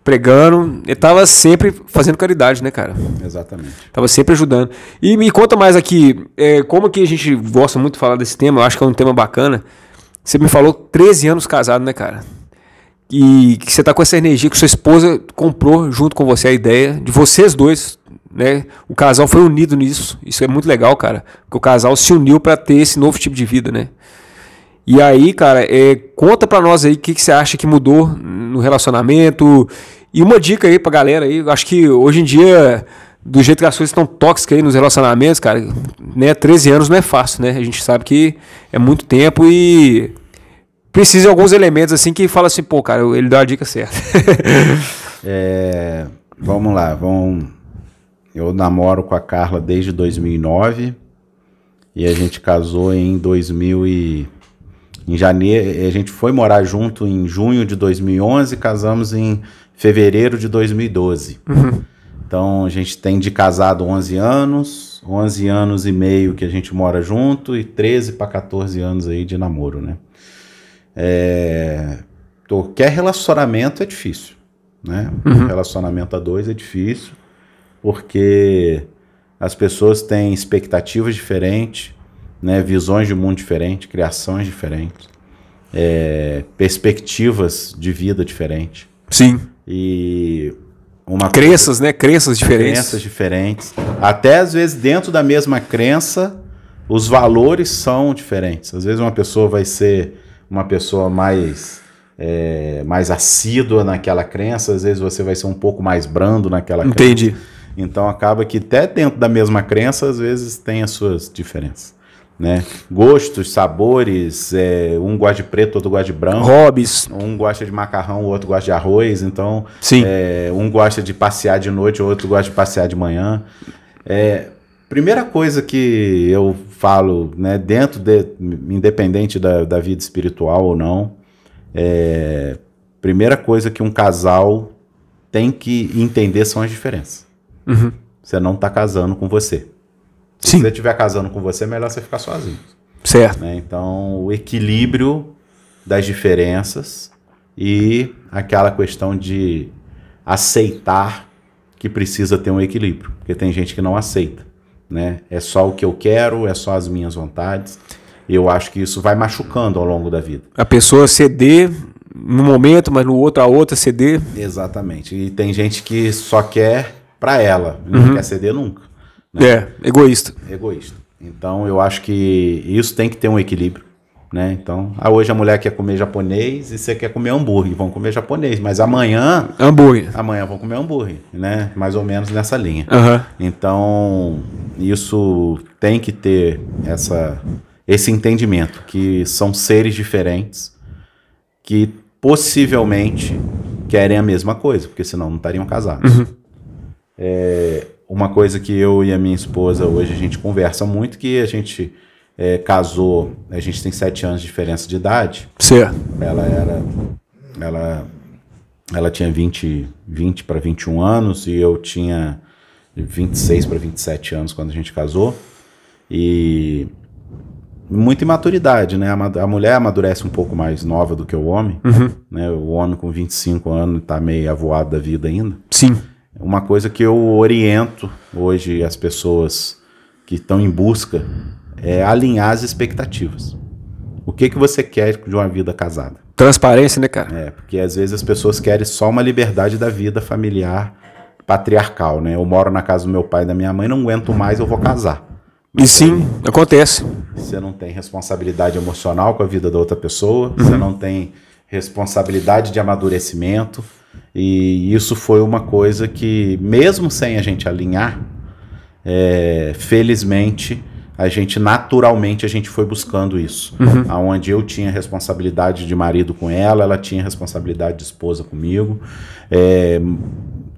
pregando, ele tava sempre fazendo caridade, né, cara? Exatamente. Tava sempre ajudando. E me conta mais aqui, como que a gente gosta muito de falar desse tema, eu acho que é um tema bacana. Você me falou 13 anos casado, né, cara? E que você tá com essa energia que sua esposa comprou junto com você a ideia de vocês dois, né? O casal foi unido nisso. Isso é muito legal, cara. Porque o casal se uniu para ter esse novo tipo de vida, né? E aí, cara, conta pra nós aí o que você acha que mudou no relacionamento. E uma dica aí pra galera aí. Eu acho que hoje em dia, do jeito que as coisas estão tóxicas aí nos relacionamentos, cara, né, 13 anos não é fácil, né? A gente sabe que é muito tempo e precisa de alguns elementos assim que fala assim, pô, cara, ele dá a dica certa. Vamos lá, eu namoro com a Carla desde 2009 e a gente casou em 2000 Em janeiro, a gente foi morar junto em junho de 2011, casamos em fevereiro de 2012. Então, a gente tem de casado 11 anos e meio que a gente mora junto e 13 para 14 anos aí de namoro, né? Qualquer relacionamento é difícil, né? Relacionamento a dois é difícil, porque as pessoas têm expectativas diferentes, né? Visões de mundo diferentes, criações diferentes, perspectivas de vida diferentes. Sim. E crenças, né? Crenças diferentes. Crenças diferentes. Até às vezes dentro da mesma crença, os valores são diferentes. Às vezes uma pessoa vai ser uma pessoa mais assídua naquela crença, às vezes você vai ser um pouco mais brando naquela crença. Entendi. Então acaba que até dentro da mesma crença, às vezes tem as suas diferenças, né? Gostos, sabores, um gosta de preto, outro gosta de branco. Hobbies. Um gosta de macarrão, o outro gosta de arroz. Então, sim. Um gosta de passear de noite, o outro gosta de passear de manhã. Primeira coisa que eu falo, né, independente da vida espiritual ou não, primeira coisa que um casal tem que entender são as diferenças. Você não está casando com você. Se você estiver casando com você, é melhor você ficar sozinho. Certo. Né? Então, o equilíbrio das diferenças e aquela questão de aceitar que precisa ter um equilíbrio. Porque tem gente que não aceita. Né? É só o que eu quero, é só as minhas vontades. E eu acho que isso vai machucando ao longo da vida. A pessoa ceder num momento, mas no outro a outra ceder. Exatamente. E tem gente que só quer para ela, não quer ceder nunca. Né? Egoísta. Egoísta. Então eu acho que isso tem que ter um equilíbrio. Né? Então, hoje a mulher quer comer japonês e você quer comer hambúrguer. Vão comer japonês, mas amanhã vão comer hambúrguer, né? Mais ou menos nessa linha. Então, isso tem que ter esse entendimento, que são seres diferentes que possivelmente querem a mesma coisa, porque senão não estariam casados. Uma coisa que eu e a minha esposa hoje a gente conversa muito, que a gente casou, a gente tem 7 anos de diferença de idade. Certo. Ela tinha 20 para 21 anos e eu tinha 26 para 27 anos quando a gente casou. E muita imaturidade, né? A mulher amadurece um pouco mais nova do que o homem. Né? O homem com 25 anos está meio avoado da vida ainda. Sim. Uma coisa que eu oriento hoje as pessoas que estão em busca é alinhar as expectativas. O que você quer de uma vida casada? Transparência, né, cara? Porque às vezes as pessoas querem só uma liberdade da vida familiar patriarcal, né? Eu moro na casa do meu pai e da minha mãe, não aguento mais, eu vou casar. Mas, e sim, acontece. Você não tem responsabilidade emocional com a vida da outra pessoa, você não tem responsabilidade de amadurecimento, e isso foi uma coisa que, mesmo sem a gente alinhar, felizmente, naturalmente a gente foi buscando isso. Onde eu tinha responsabilidade de marido com ela, ela tinha responsabilidade de esposa comigo,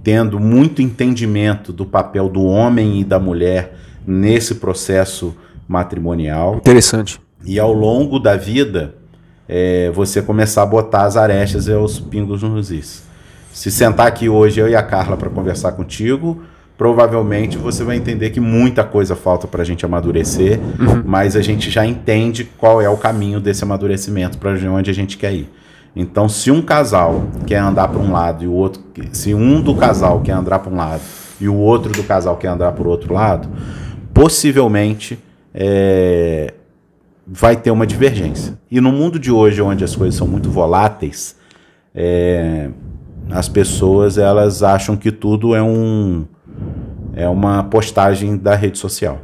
tendo muito entendimento do papel do homem e da mulher nesse processo matrimonial. Interessante. E ao longo da vida, você começar a botar as arestas e os pingos nos is. Se sentar aqui hoje, eu e a Carla, para conversar contigo, provavelmente você vai entender que muita coisa falta para a gente amadurecer, mas a gente já entende qual é o caminho desse amadurecimento para onde a gente quer ir. Então, se um casal quer andar para um lado e o outro, se um do casal quer andar para um lado e o outro do casal quer andar para o outro lado, possivelmente vai ter uma divergência. E no mundo de hoje, onde as coisas são muito voláteis, as pessoas elas acham que tudo é uma postagem da rede social.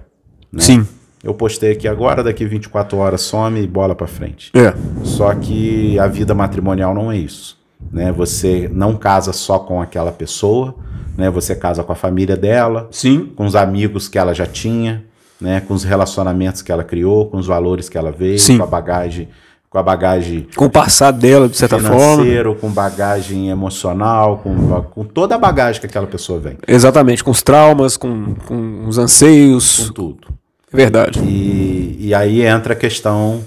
Né? Sim. Eu postei aqui agora, daqui 24 horas some e bola pra frente. Só que a vida matrimonial não é isso. Né? Você não casa só com aquela pessoa, né? Você casa com a família dela, sim, com os amigos que ela já tinha, né? Com os relacionamentos que ela criou, com os valores que ela veio, sim, com a bagagem com o passado dela, de certa financeiro, forma, com bagagem emocional, com toda a bagagem que aquela pessoa vem. Exatamente, com os traumas, com os anseios. Com tudo. Verdade. E aí entra a questão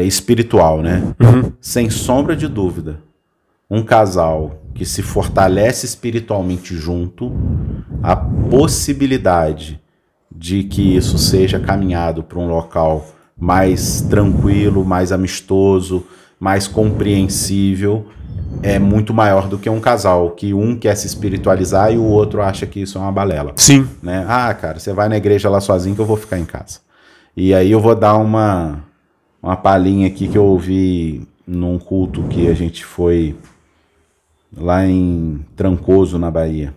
espiritual, né? Sem sombra de dúvida, um casal que se fortalece espiritualmente junto, a possibilidade de que isso seja caminhado para um local mais tranquilo, mais amistoso, mais compreensível, é muito maior do que um casal que um quer se espiritualizar e o outro acha que isso é uma balela. Sim. Né? Ah, cara, você vai na igreja lá sozinho que eu vou ficar em casa. E aí eu vou dar uma palhinha aqui que eu ouvi num culto que a gente foi lá em Trancoso, na Bahia.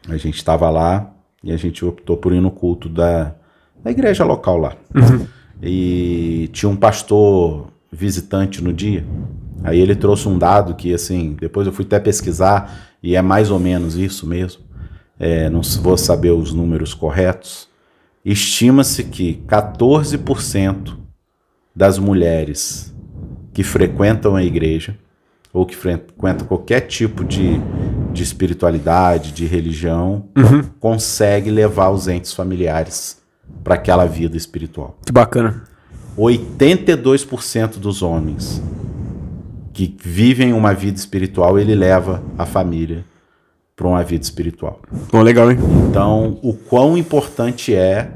A gente estava lá e a gente optou por ir no culto da igreja local lá. E tinha um pastor visitante no dia. Aí ele trouxe um dado que, assim, depois eu fui até pesquisar e é mais ou menos isso mesmo. Não vou saber os números corretos. Estima-se que 14% das mulheres que frequentam a igreja ou que frequentam qualquer tipo de espiritualidade, de religião, consegue levar os entes familiares para aquela vida espiritual. Que bacana. 82% dos homens que vivem uma vida espiritual, ele leva a família para uma vida espiritual. Bom, legal, hein? Então, o quão importante é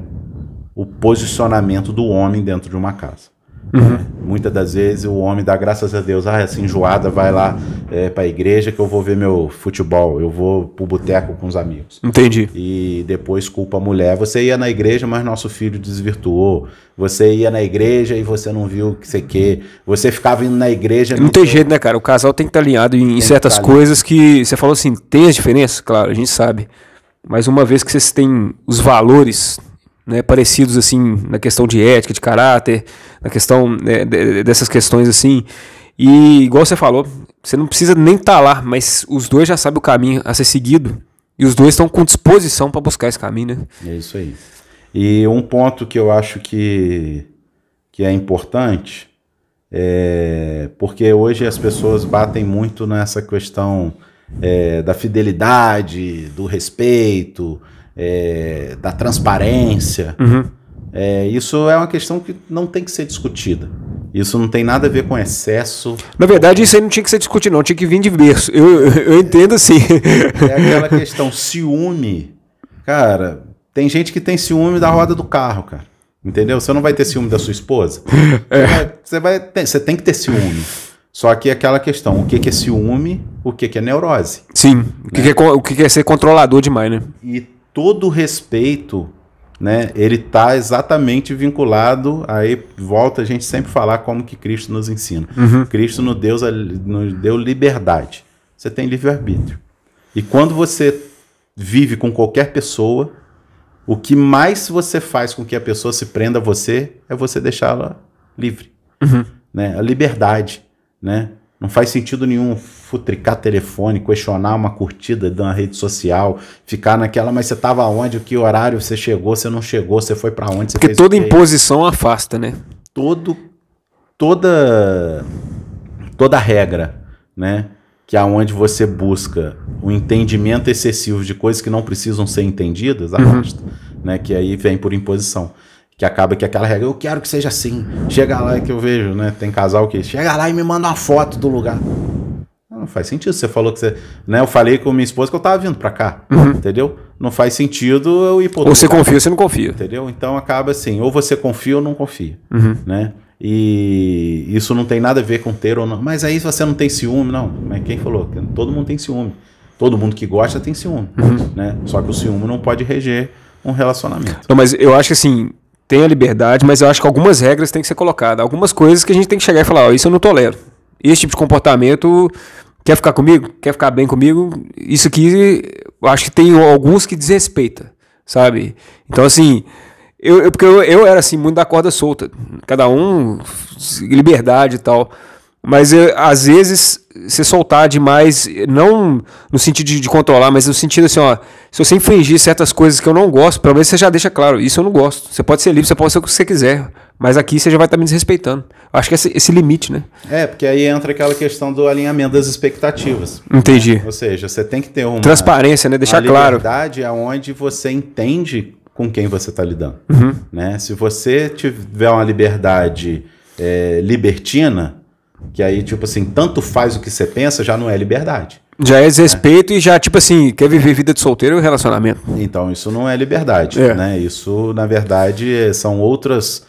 o posicionamento do homem dentro de uma casa. Muitas das vezes o homem dá graças a Deus, essa enjoada vai lá para a igreja que eu vou ver meu futebol, eu vou pro boteco com os amigos. Entendi. E depois culpa a mulher. Você ia na igreja, mas nosso filho desvirtuou. Você ia na igreja e você não viu o que você quer. Você ficava indo na igreja... Não tem jeito, né, cara? O casal tem que estar alinhado em certas coisas que... Você falou assim, tem as diferenças? Claro, a gente sabe. Mas uma vez que vocês têm os valores... né, parecidos assim na questão de ética, de caráter, na questão dessas questões assim, e igual você falou, você não precisa nem estar lá, mas os dois já sabem o caminho a ser seguido e os dois estão com disposição para buscar esse caminho, né? É isso aí. E um ponto que eu acho que é importante porque hoje as pessoas batem muito nessa questão da fidelidade, do respeito, da transparência. Isso é uma questão que não tem que ser discutida. Isso não tem nada a ver com excesso. Na verdade, isso aí não tinha que ser discutido, não. Tinha que vir de berço. Eu entendo assim. É aquela questão, ciúme. Cara, tem gente que tem ciúme da roda do carro, cara. Entendeu? Você não vai ter ciúme da sua esposa. Você tem que ter ciúme. Só que aquela questão, o que é ciúme, o que é neurose. Sim, o que é ser controlador demais, né? E todo respeito, né, ele está exatamente vinculado, aí volta a gente sempre falar como que Cristo nos ensina. Cristo nos deu liberdade. Você tem livre-arbítrio. E quando você vive com qualquer pessoa, o que mais você faz com que a pessoa se prenda a você é você deixá-la livre. Né? A liberdade. Né? Não faz sentido nenhum futricar telefone, questionar uma curtida de uma rede social, ficar naquela, mas você estava onde, que horário você chegou, você não chegou, você foi para onde, você porque fez toda imposição afasta, né? Toda regra, né? Que aonde você busca o entendimento excessivo de coisas que não precisam ser entendidas, afasta, né? Que aí vem por imposição. Que acaba que aquela regra, eu quero que seja assim. Chega lá que eu vejo, né? Tem casal que chega lá e me manda uma foto do lugar. Não faz sentido. Você falou que você... Né? Eu falei com minha esposa que eu tava vindo pra cá. Entendeu? Não faz sentido eu ir pro outro ou você lugar. confia ou você não confia. Entendeu? Então acaba assim, ou você confia ou não confia. Né? E isso não tem nada a ver com ter ou não. Mas aí você não tem ciúme, não. Mas quem falou? Todo mundo tem ciúme. Todo mundo que gosta tem ciúme. Né? Só que o ciúme não pode reger um relacionamento. Não, mas eu acho que assim... Tem a liberdade, mas eu acho que algumas regras têm que ser colocadas. Algumas coisas que a gente tem que chegar e falar, isso eu não tolero. Esse tipo de comportamento, quer ficar comigo? Quer ficar bem comigo? Isso aqui, eu acho que tem alguns que desrespeita, sabe? Então, assim, porque eu era assim, muito da corda solta. Cada um, liberdade e tal. Mas às vezes você soltar demais, não no sentido de controlar, mas no sentido assim, ó, se você infringir certas coisas que eu não gosto, pelo menos você já deixa claro, isso eu não gosto. Você pode ser livre, você pode ser o que você quiser, mas aqui você já vai estar me desrespeitando. Acho que é esse limite, né? Porque aí entra aquela questão do alinhamento das expectativas. Entendi. Né? Ou seja, você tem que ter uma... transparência, né? Deixar claro. A liberdade é onde você entende com quem você está lidando. Né? Se você tiver uma liberdade libertina, que aí, tipo assim, tanto faz o que você pensa, já não é liberdade. Já é desrespeito e já, tipo assim, quer viver vida de solteiro ou relacionamento. Então, isso não é liberdade, né? Isso, na verdade, são outros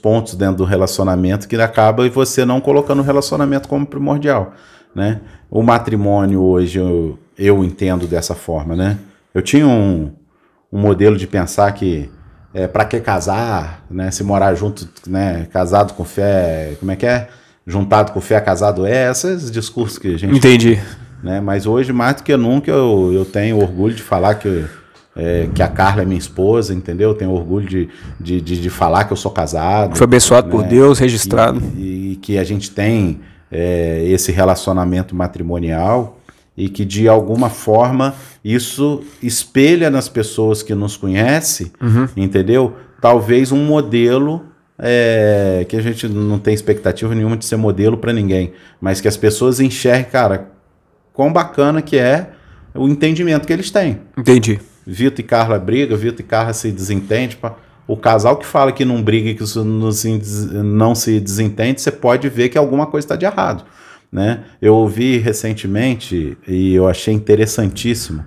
pontos dentro do relacionamento que acaba você não colocando o relacionamento como primordial, né? O matrimônio hoje, eu entendo dessa forma, né? Eu tinha um modelo de pensar que para que casar, né? Se morar junto, né? Casado com fé, como é que é? Juntado com fé, casado esses discursos que a gente... Entendi. Né? Mas hoje, mais do que nunca, eu tenho orgulho de falar que a Carla é minha esposa, entendeu? Eu tenho orgulho de falar que eu sou casado. Foi abençoado, né? Por Deus, registrado. E que a gente tem esse relacionamento matrimonial e que, de alguma forma, isso espelha nas pessoas que nos conhecem, entendeu? Talvez um modelo... que a gente não tem expectativa nenhuma de ser modelo para ninguém, mas que as pessoas enxerguem, cara, quão bacana que é o entendimento que eles têm. Entendi. Vitor e Carla brigam, Vitor e Carla se desentendem. O casal que fala que não briga e que não se desentende, você pode ver que alguma coisa está de errado, né? Eu ouvi recentemente, e eu achei interessantíssimo,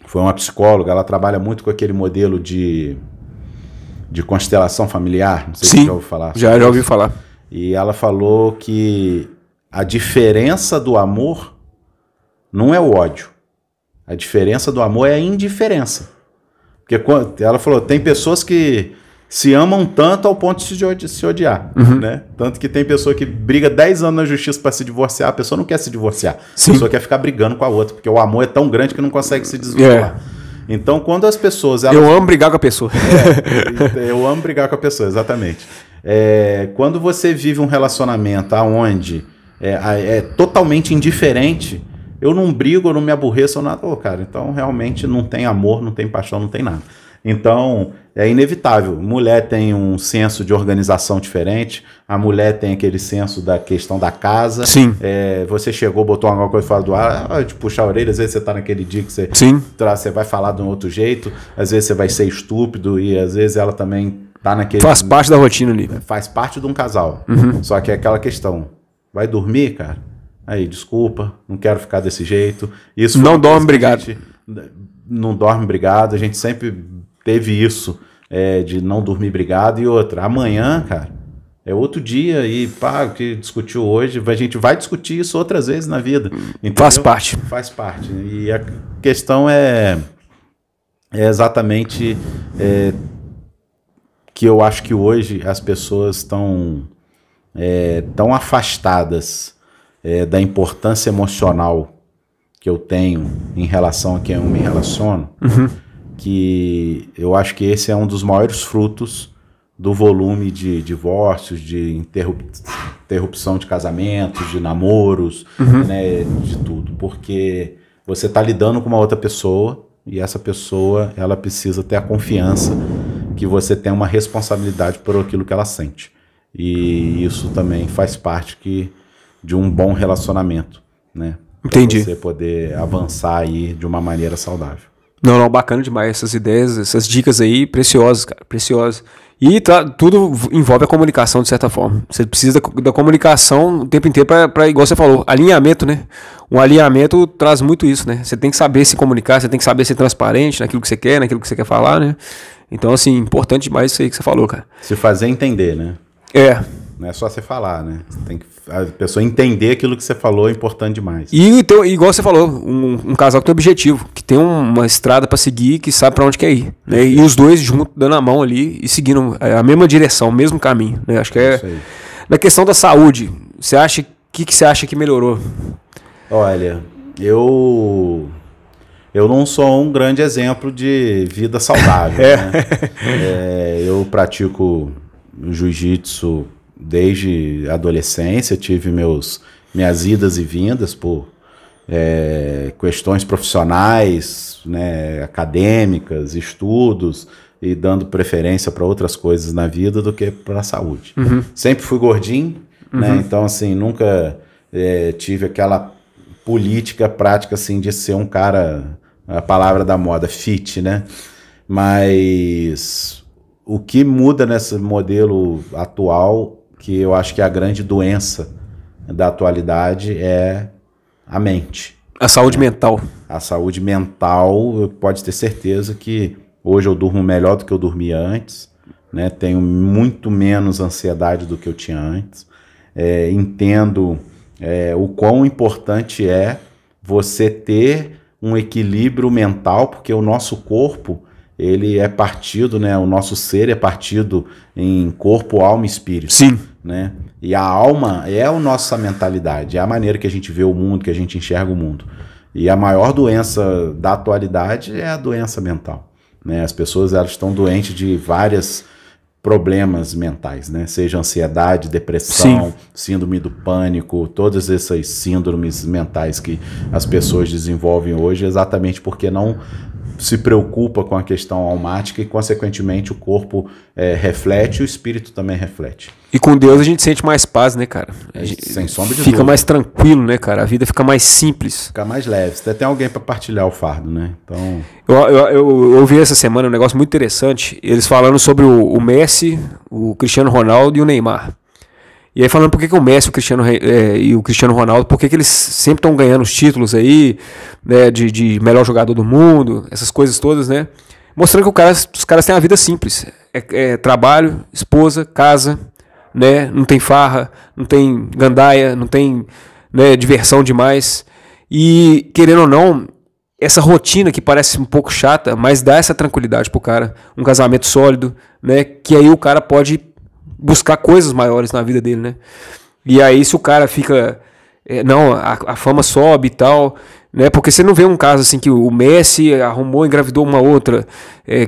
foi uma psicóloga, ela trabalha muito com aquele modelo de constelação familiar, não sei se você já ouviu falar. Já ouvi falar. E ela falou que a diferença do amor não é o ódio. A diferença do amor é a indiferença. Porque ela falou, tem pessoas que se amam tanto ao ponto de se odiar, né? Tanto que tem pessoa que briga 10 anos na justiça para se divorciar, a pessoa não quer se divorciar. Sim. A pessoa quer ficar brigando com a outra, porque o amor é tão grande que não consegue se desvincular. Então, quando as pessoas... Eu amo brigar com a pessoa. Eu amo brigar com a pessoa, exatamente. Quando você vive um relacionamento onde é totalmente indiferente, eu não brigo, eu não me aborreço, ou nada. Cara, então realmente não tem amor, não tem paixão, não tem nada. Então, é inevitável. Mulher tem um senso de organização diferente, a mulher tem aquele senso da questão da casa. Sim. Você chegou, botou alguma coisa fora do ar, de puxar a orelha, às vezes você tá naquele dia que você vai falar de um outro jeito, às vezes você vai ser estúpido e às vezes ela também tá naquele... Faz parte da rotina ali. Faz parte de um casal. Só que é aquela questão, vai dormir, cara? Aí, desculpa, não quero ficar desse jeito. Isso não dorme brigado. Não dorme brigado, a gente sempre teve isso, de não dormir brigado. E outra, amanhã, cara, é outro dia e o que discutiu hoje, a gente vai discutir isso outras vezes na vida. Entendeu? Faz parte. Faz parte. E a questão é exatamente que eu acho que hoje as pessoas estão tão afastadas da importância emocional que eu tenho em relação a quem eu me relaciono, que eu acho que esse é um dos maiores frutos do volume de divórcios, de interrupção de casamentos, de namoros, né, de tudo. Porque você está lidando com uma outra pessoa e essa pessoa ela precisa ter a confiança que você tem uma responsabilidade por aquilo que ela sente. E isso também faz parte de um bom relacionamento, né? Entendi. Pra você poder avançar aí de uma maneira saudável. Não, bacana demais essas ideias, essas dicas aí, preciosas, cara, preciosas. E tudo envolve a comunicação, de certa forma. Você precisa da comunicação o tempo inteiro para, igual você falou, alinhamento, né? Um alinhamento traz muito isso, né? Você tem que saber se comunicar, você tem que saber ser transparente naquilo que você quer, naquilo que você quer falar, né? Então, assim, importante demais isso aí que você falou, cara. Se fazer entender, né? Não é só você falar, né? Você tem que a pessoa entender aquilo que você falou é importante demais. E então, igual você falou, um casal que tem objetivo, que tem uma estrada para seguir, que sabe para onde quer ir, né? E os dois juntos, dando a mão ali e seguindo a mesma direção, o mesmo caminho, né? Acho que na questão da saúde, você acha, o que você acha que melhorou? Olha, eu não sou um grande exemplo de vida saudável, né? Eu pratico jiu-jitsu desde a adolescência, tive minhas idas e vindas por questões profissionais, né, acadêmicas, estudos, e dando preferência para outras coisas na vida do que para a saúde. Sempre fui gordinho, né, então assim, nunca tive aquela política prática assim, de ser um cara, a palavra da moda, fit, né? Mas o que muda nesse modelo atual, que eu acho que é a grande doença da atualidade, é a mente. A saúde mental. A saúde mental, pode ter certeza que hoje eu durmo melhor do que eu dormia antes, né? Tenho muito menos ansiedade do que eu tinha antes. Entendo o quão importante é você ter um equilíbrio mental, porque o nosso corpo, ele é partido, né? O nosso ser é partido em corpo, alma e espírito. Sim. Né? E a alma é a nossa mentalidade, é a maneira que a gente vê o mundo, que a gente enxerga o mundo. E a maior doença da atualidade é a doença mental, né? As pessoas, elas estão doentes de vários problemas mentais, né? Seja ansiedade, depressão, síndrome do pânico, todas essas síndromes mentais que as pessoas desenvolvem hoje, exatamente porque não se preocupa com a questão almática e, consequentemente, o corpo reflete e o espírito também reflete. E com Deus a gente sente mais paz, né, cara? Sem sombra de dúvida. Fica mais tranquilo, né, cara? A vida fica mais simples. Fica mais leve. Você tem alguém para partilhar o fardo, né? Então... Eu ouvi essa semana um negócio muito interessante. Eles falando sobre o Messi, o Cristiano Ronaldo e o Neymar. E aí falando por que o Messi e o Cristiano Ronaldo, por que eles sempre estão ganhando os títulos aí, né, de melhor jogador do mundo, essas coisas todas, né? Mostrando que os caras têm uma vida simples. Trabalho, esposa, casa, né? Não tem farra, não tem gandaia, não tem, né, diversão demais. E, querendo ou não, essa rotina que parece um pouco chata, mas dá essa tranquilidade pro cara. Um casamento sólido, né? Que aí o cara pode buscar coisas maiores na vida dele, né? E aí se o cara fica... a fama sobe e tal, né? Porque você não vê um caso assim que o Messi engravidou uma outra,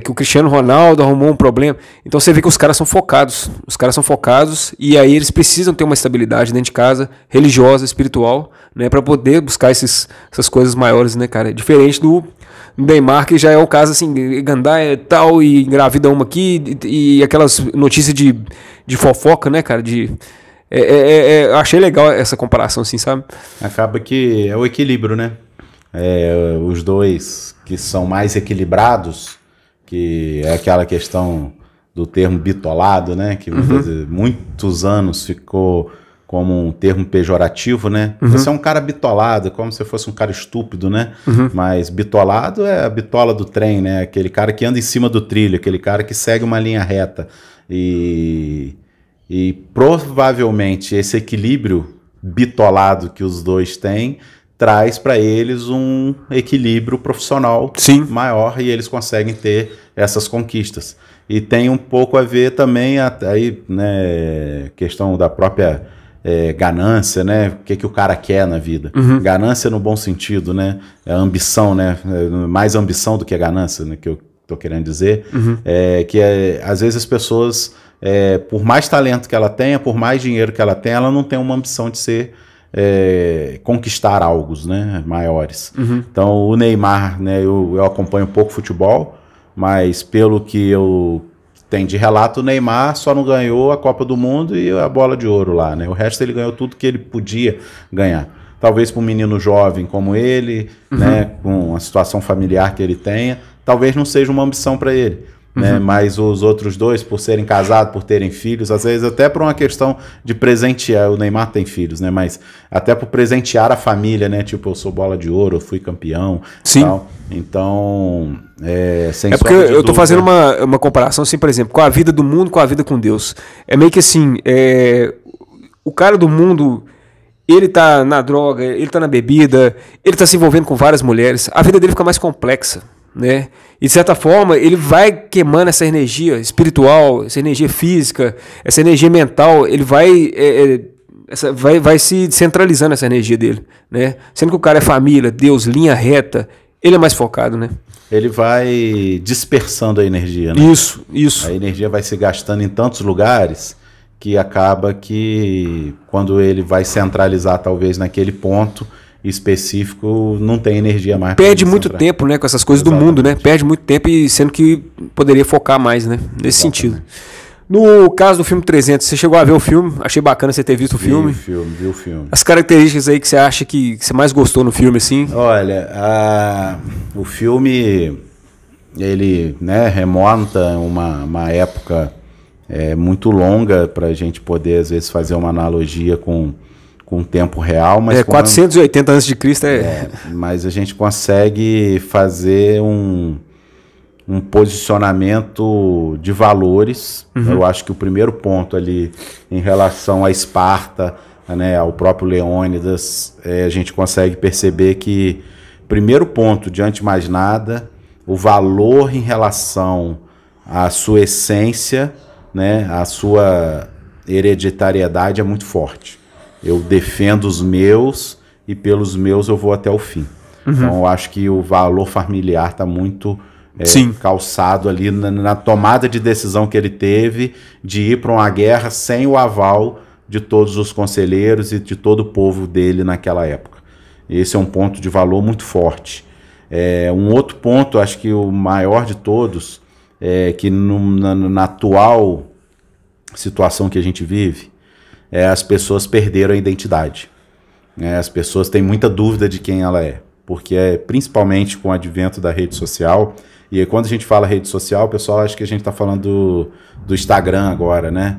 que o Cristiano Ronaldo arrumou um problema. Então você vê que os caras são focados. Os caras são focados e aí eles precisam ter uma estabilidade dentro de casa, religiosa, espiritual, né? Para poder buscar essas coisas maiores, né, cara? Diferente do Neymar, que já é o caso assim, gandaia e tal, e engravida uma aqui, e aquelas notícias de fofoca, né, cara? Eu achei legal essa comparação, assim, sabe? Acaba que é o equilíbrio, né? Os dois que são mais equilibrados, que é aquela questão do termo bitolado, né? Que muitos anos ficou como um termo pejorativo, né? Você é um cara bitolado, como se fosse um cara estúpido, né? Mas bitolado é a bitola do trem, né? Aquele cara que anda em cima do trilho, aquele cara que segue uma linha reta. E provavelmente esse equilíbrio bitolado que os dois têm traz para eles um equilíbrio profissional maior e eles conseguem ter essas conquistas. E tem um pouco a ver também aí, né, questão da própria ganância, né? O que o cara quer na vida. Ganância no bom sentido, né? Ambição, né? Mais ambição do que a ganância, né? Que eu tô querendo dizer. Às vezes as pessoas, por mais talento que ela tenha, por mais dinheiro que ela tenha, ela não tem uma ambição de conquistar algo, né, maiores. Então o Neymar, né, eu acompanho pouco futebol, mas pelo que eu tenho de relato, o Neymar só não ganhou a Copa do Mundo e a bola de ouro lá, né? O resto ele ganhou tudo que ele podia ganhar. Talvez para um menino jovem como ele, né, com a situação familiar que ele tenha, talvez não seja uma ambição para ele. Né? Mas os outros dois, por serem casados, por terem filhos, às vezes até por uma questão de presentear, o Neymar tem filhos, né? Mas até por presentear a família, né? Tipo, eu sou bola de ouro, eu fui campeão. Tal. Então, sem porque eu tô fazendo uma comparação, assim, por exemplo, com a vida do mundo, com a vida com Deus. É meio que assim, o cara do mundo, ele tá na droga, ele tá na bebida, ele tá se envolvendo com várias mulheres, a vida dele fica mais complexa, né? E de certa forma ele vai queimando essa energia espiritual, essa energia física, essa energia mental, ele vai se centralizando essa energia dele, né? Sendo que o cara é família, Deus, linha reta, ele é mais focado, né? Ele vai dispersando a energia, né? Isso. A energia vai se gastando em tantos lugares que acaba que quando ele vai centralizar talvez naquele ponto específico, não tem energia mais. Perde muito tempo, né, com essas coisas do mundo, né? Perde muito tempo e sendo que poderia focar mais, né? Nesse sentido. No caso do filme 300, você chegou a ver o filme? Achei bacana você ter visto o filme. Vi o filme. As características aí que você acha que você mais gostou no filme, assim? Olha, o filme ele, né, remonta uma época muito longa para a gente poder, às vezes, fazer uma analogia com o tempo real. Mas 480 a.C. Mas a gente consegue fazer um posicionamento de valores. Eu acho que o primeiro ponto ali, em relação a Esparta, né, ao próprio Leônidas, a gente consegue perceber que, primeiro ponto, diante de mais nada, o valor em relação à sua essência, né, à sua hereditariedade é muito forte. Eu defendo os meus e pelos meus eu vou até o fim. Então eu acho que o valor familiar está muito calçado ali na tomada de decisão que ele teve de ir para uma guerra sem o aval de todos os conselheiros e de todo o povo dele naquela época. Esse é um ponto de valor muito forte. Um outro ponto, acho que o maior de todos, é que na atual situação que a gente vive, as pessoas perderam a identidade. As pessoas têm muita dúvida de quem ela é, porque principalmente com o advento da rede social, e aí, quando a gente fala rede social, o pessoal acha que a gente está falando do Instagram agora, né?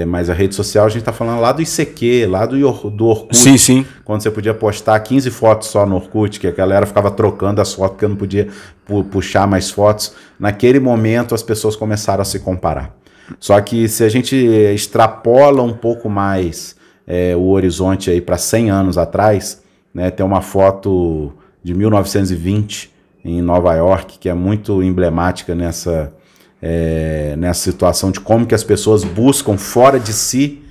Mas a rede social a gente está falando lá do ICQ, lá do Orkut. Sim. Quando você podia postar 15 fotos só no Orkut, que a galera ficava trocando as fotos porque eu não podia puxar mais fotos. Naquele momento as pessoas começaram a se comparar. Só que se a gente extrapola um pouco mais o horizonte aí para 100 anos atrás, né, tem uma foto de 1920 em Nova York que é muito emblemática nessa situação de como que as pessoas buscam fora de si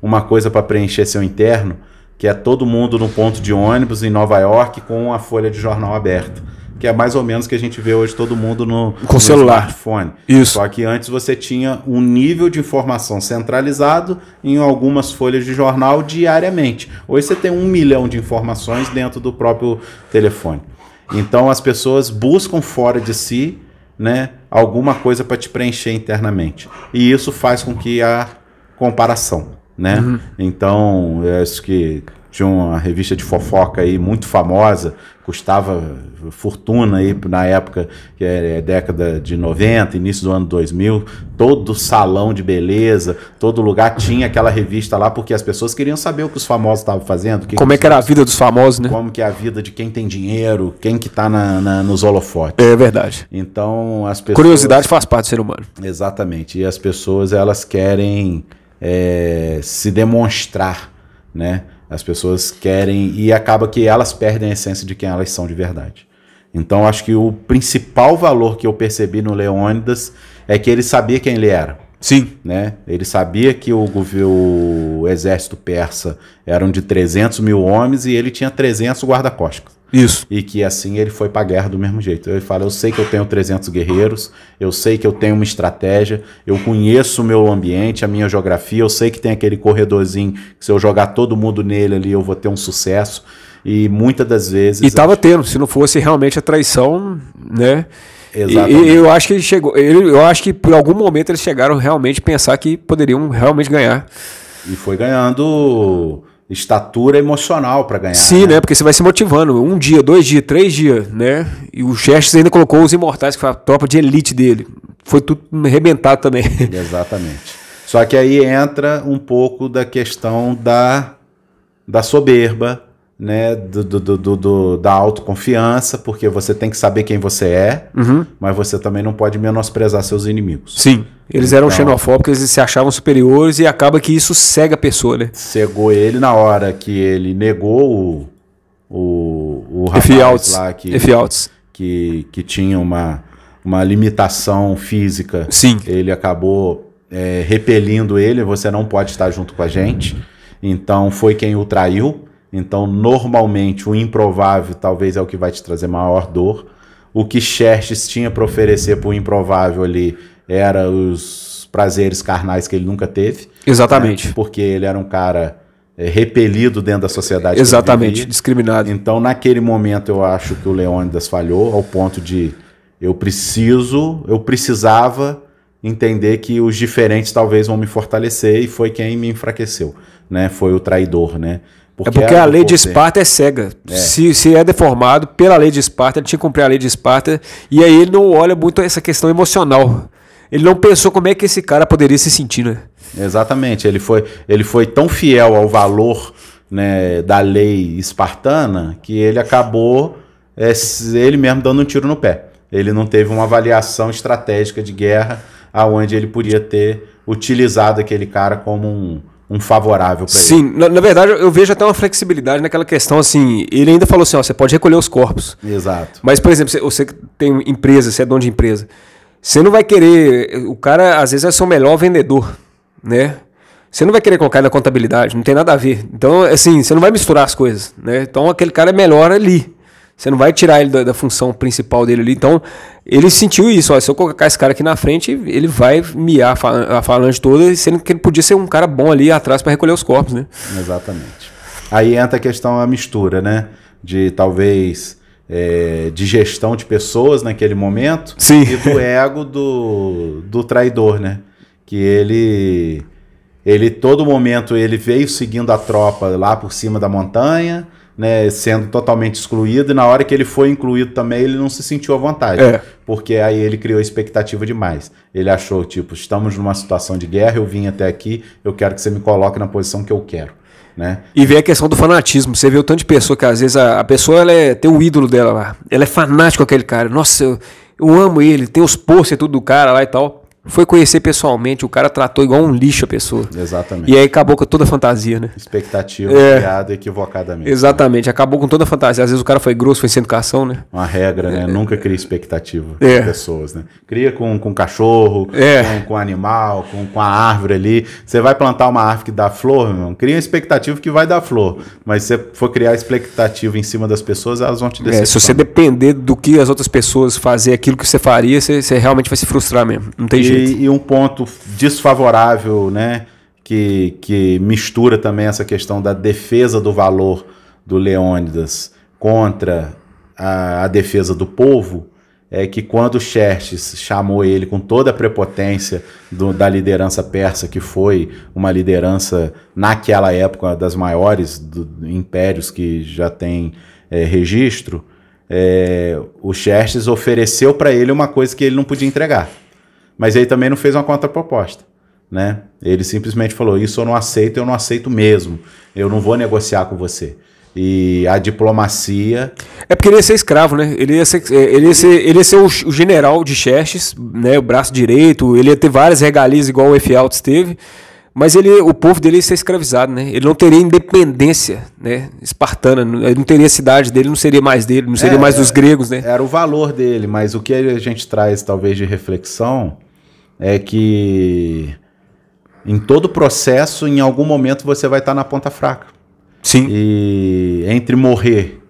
uma coisa para preencher seu interno, que é todo mundo no ponto de ônibus em Nova York com a folha de jornal aberta, que é mais ou menos o que a gente vê hoje, todo mundo no celular, smartphone. Isso. Só que antes você tinha um nível de informação centralizado em algumas folhas de jornal diariamente. Hoje você tem 1 milhão de informações dentro do próprio telefone. Então as pessoas buscam fora de si, né, alguma coisa para te preencher internamente. E isso faz com que a comparação, né? Então, eu acho que tinha uma revista de fofoca aí muito famosa, custava fortuna aí na época, que é década de 90, início do ano 2000, todo salão de beleza, todo lugar tinha aquela revista lá, porque as pessoas queriam saber o que os famosos estavam fazendo. Como é que era a vida dos famosos, né? Como que é a vida de quem tem dinheiro, quem que tá nos holofotes. É verdade. Então, as pessoas... Curiosidade faz parte do ser humano. Exatamente. E as pessoas, elas querem se demonstrar, né? As pessoas querem, e acaba que elas perdem a essência de quem elas são de verdade. Então, acho que o principal valor que eu percebi no Leônidas é que ele sabia quem ele era. Sim. Né? Ele sabia que o exército persa eram de 300 mil homens e ele tinha 300 guarda-costas. Isso. E que assim ele foi para a guerra do mesmo jeito. Ele fala, eu sei que eu tenho 300 guerreiros, eu sei que eu tenho uma estratégia, eu conheço o meu ambiente, a minha geografia, eu sei que tem aquele corredorzinho que se eu jogar todo mundo nele ali eu vou ter um sucesso. E muitas das vezes... E estava tendo, se não fosse realmente a traição, né? Exatamente. E eu acho que ele chegou. Eu acho que por algum momento eles chegaram realmente a pensar que poderiam realmente ganhar. E foi ganhando estatura emocional para ganhar. Sim, né? Porque você vai se motivando. 1 dia, 2 dias, 3 dias, né? E o Xerxes ainda colocou os imortais, que foi a tropa de elite dele. Foi tudo arrebentado também. Exatamente. Só que aí entra um pouco da questão da soberba, né, da autoconfiança, porque você tem que saber quem você é, mas você também não pode menosprezar seus inimigos. Sim, eles eram xenofóbicos, eles se achavam superiores e acaba que isso cega a pessoa, né? Cegou ele na hora que ele negou o rapaz lá que tinha uma limitação física. Sim. Ele acabou repelindo ele, você não pode estar junto com a gente. Então foi quem o traiu. Então, normalmente, o improvável talvez é o que vai te trazer maior dor. O que Xerxes tinha para oferecer para o improvável ali era os prazeres carnais que ele nunca teve. Exatamente. Né? Porque ele era um cara repelido dentro da sociedade. Exatamente, discriminado. Então, naquele momento, eu acho que o Leônidas falhou ao ponto de eu precisava entender que os diferentes talvez vão me fortalecer, e foi quem me enfraqueceu, né? Foi o traidor, né? É porque a lei de Esparta é cega. Se é deformado pela lei de Esparta, ele tinha que cumprir a lei de Esparta. E aí ele não olha muito essa questão emocional. Ele não pensou como é que esse cara poderia se sentir, né? Exatamente. Ele foi tão fiel ao valor, né, da lei espartana que ele acabou ele mesmo dando um tiro no pé. Ele não teve uma avaliação estratégica de guerra aonde ele podia ter utilizado aquele cara como um favorável para ele. Sim, na verdade eu vejo até uma flexibilidade naquela questão assim, ele ainda falou assim, ó, você pode recolher os corpos. Exato. Mas, por exemplo, você tem empresa, você é dono de empresa, você não vai querer, o cara às vezes é seu melhor vendedor, né? Você não vai querer colocar ele na contabilidade, não tem nada a ver. Então, assim, você não vai misturar as coisas, né? Então aquele cara é melhor ali. Você não vai tirar ele da função principal dele ali. Então, ele sentiu isso. Ó, se eu colocar esse cara aqui na frente, ele vai miar a falange toda, sendo que ele podia ser um cara bom ali atrás para recolher os corpos, né? Exatamente. Aí entra a questão, a mistura, né? De talvez de gestão de pessoas naquele momento. Sim. E do ego do traidor, né? Que ele todo momento ele veio seguindo a tropa lá por cima da montanha, né, sendo totalmente excluído, e na hora que ele foi incluído também, ele não se sentiu à vontade, porque aí ele criou expectativa demais. Ele achou, tipo, estamos numa situação de guerra, eu vim até aqui, eu quero que você me coloque na posição que eu quero, né? E vem a questão do fanatismo. Você vê o tanto de pessoa que às vezes a pessoa tem o ídolo dela lá, ela é fanática com aquele cara, nossa, eu amo ele, tem os posters e tudo do cara lá e tal. Foi conhecer pessoalmente, o cara tratou igual um lixo a pessoa. Exatamente. E aí acabou com toda a fantasia, né? Expectativa criada equivocadamente. Exatamente, acabou com toda a fantasia. Às vezes o cara foi grosso, foi sem educação, né? Uma regra, né? Nunca cria expectativa de pessoas, né? Cria com cachorro, com animal, com a árvore ali. Você vai plantar uma árvore que dá flor, meu irmão, cria a expectativa que vai dar flor. Mas se você for criar expectativa em cima das pessoas, elas vão te decepcionar. Se você depender do que as outras pessoas fazer aquilo que você faria, você realmente vai se frustrar mesmo. Não tem jeito. E um ponto desfavorável, né, que mistura também essa questão da defesa do valor do Leônidas contra a defesa do povo, é que quando Xerxes chamou ele com toda a prepotência da liderança persa, que foi uma liderança naquela época das maiores impérios que já tem registro, o Xerxes ofereceu para ele uma coisa que ele não podia entregar. Mas ele também não fez uma contraproposta, né? Ele simplesmente falou, isso eu não aceito mesmo. Eu não vou negociar com você. E a diplomacia... É porque ele ia ser escravo, né? Ele ia ser o general de Xerxes, né? O braço direito, ele ia ter várias regalias igual o Efialtes teve, mas o povo dele ia ser escravizado, né? Ele não teria independência, né, espartana, ele não teria a cidade dele, não seria mais dele, não seria mais dos gregos, né? Era o valor dele, mas o que a gente traz talvez de reflexão é que em todo processo, em algum momento você vai estar na ponta fraca. Sim. E entre morrer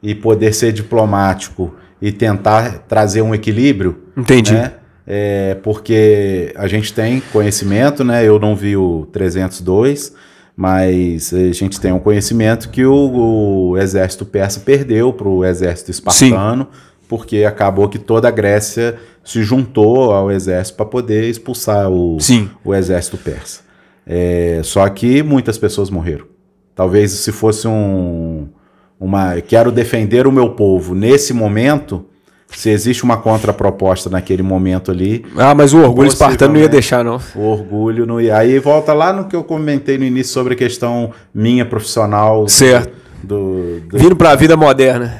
e poder ser diplomático e tentar trazer um equilíbrio... Entendi. Né? Porque a gente tem conhecimento, né? Eu não vi o 302, mas a gente tem um conhecimento que o exército persa perdeu para o exército espartano. Sim. Porque acabou que toda a Grécia se juntou ao exército para poder expulsar o exército persa. Só que muitas pessoas morreram. Talvez se fosse quero defender o meu povo nesse momento, se existe uma contraproposta naquele momento ali... Ah, mas o orgulho espartano não ia deixar, não. O orgulho não ia... Aí volta lá no que eu comentei no início sobre a questão minha profissional... Certo. Vindo para a vida moderna.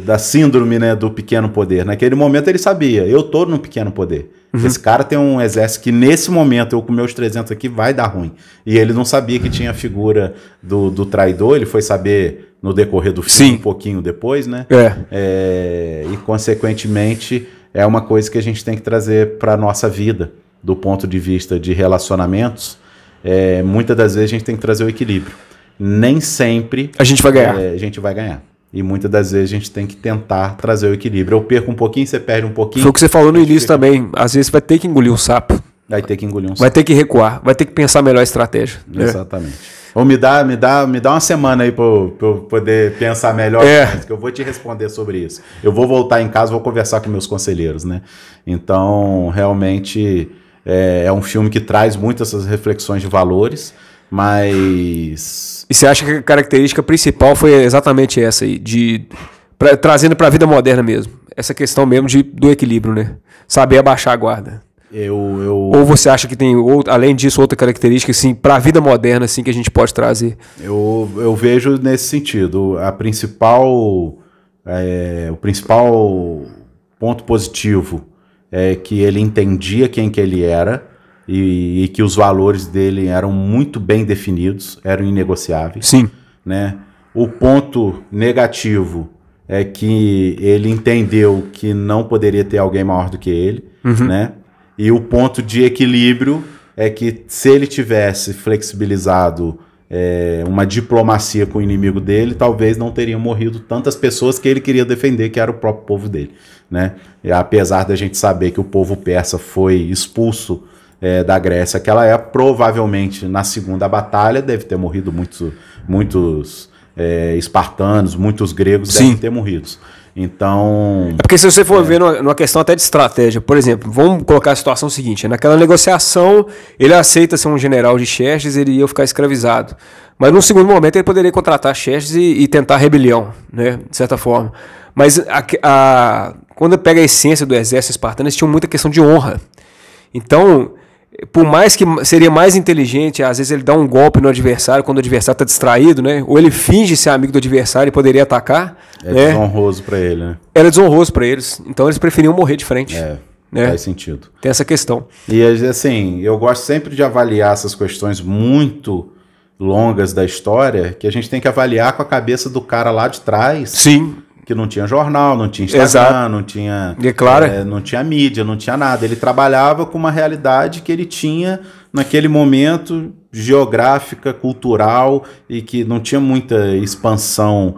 Da síndrome, né, do pequeno poder. Naquele momento ele sabia, eu tô no pequeno poder. Esse cara tem um exército que nesse momento, eu com meus 300 aqui, vai dar ruim. E ele não sabia que tinha a figura do traidor, ele foi saber no decorrer do filme, um pouquinho depois, né? E consequentemente é uma coisa que a gente tem que trazer para nossa vida, do ponto de vista de relacionamentos. Muitas das vezes a gente tem que trazer o equilíbrio. Nem sempre a gente vai ganhar. A gente vai ganhar. E muitas das vezes a gente tem que tentar trazer o equilíbrio. Eu perco um pouquinho, você perde um pouquinho. Foi o que você falou no início também. Às vezes você vai ter que engolir um sapo. Vai ter que engolir um sapo. Vai ter que recuar. Vai ter que pensar melhor a estratégia. Exatamente. Ou me dá uma semana aí para eu poder pensar melhor. Que eu vou te responder sobre isso. Eu vou voltar em casa, vou conversar com meus conselheiros, né? Então, realmente, é um filme que traz muitas essas reflexões de valores. Mas... E você acha que a característica principal foi exatamente essa aí, trazendo para a vida moderna mesmo? Essa questão mesmo do equilíbrio, né? Saber abaixar a guarda. Ou você acha que tem, além disso, outra característica assim, para a vida moderna assim, que a gente pode trazer? Eu vejo nesse sentido. O principal ponto positivo é que ele entendia quem que ele era e que os valores dele eram muito bem definidos, eram inegociáveis. Sim. Né? O ponto negativo é que ele entendeu que não poderia ter alguém maior do que ele, né? E o ponto de equilíbrio é que se ele tivesse flexibilizado uma diplomacia com o inimigo dele, talvez não teriam morrido tantas pessoas que ele queria defender, que era o próprio povo dele, né? E apesar da gente saber que o povo persa foi expulso da Grécia naquela época, provavelmente na segunda batalha deve ter morrido muitos espartanos, muitos gregos devem ter morrido. Então... É porque se você for ver numa questão até de estratégia, por exemplo, vamos colocar a situação seguinte, naquela negociação ele aceita ser um general de Xerxes, ele ia ficar escravizado. Mas num segundo momento ele poderia contratar Xerxes e tentar rebelião, né, de certa forma. Mas quando pega a essência do exército espartano, eles tinham muita questão de honra. Então, por mais que seria mais inteligente, às vezes ele dá um golpe no adversário quando o adversário está distraído, né? Ou ele finge ser amigo do adversário e poderia atacar. Desonroso para ele, né? Era desonroso para eles. Então eles preferiam morrer de frente. Faz sentido. Tem essa questão. E assim, eu gosto sempre de avaliar essas questões muito longas da história, que a gente tem que avaliar com a cabeça do cara lá de trás. Sim. Que não tinha jornal, não tinha Instagram, não tinha, não tinha mídia, não tinha nada. Ele trabalhava com uma realidade que ele tinha naquele momento geográfica, cultural, e que não tinha muita expansão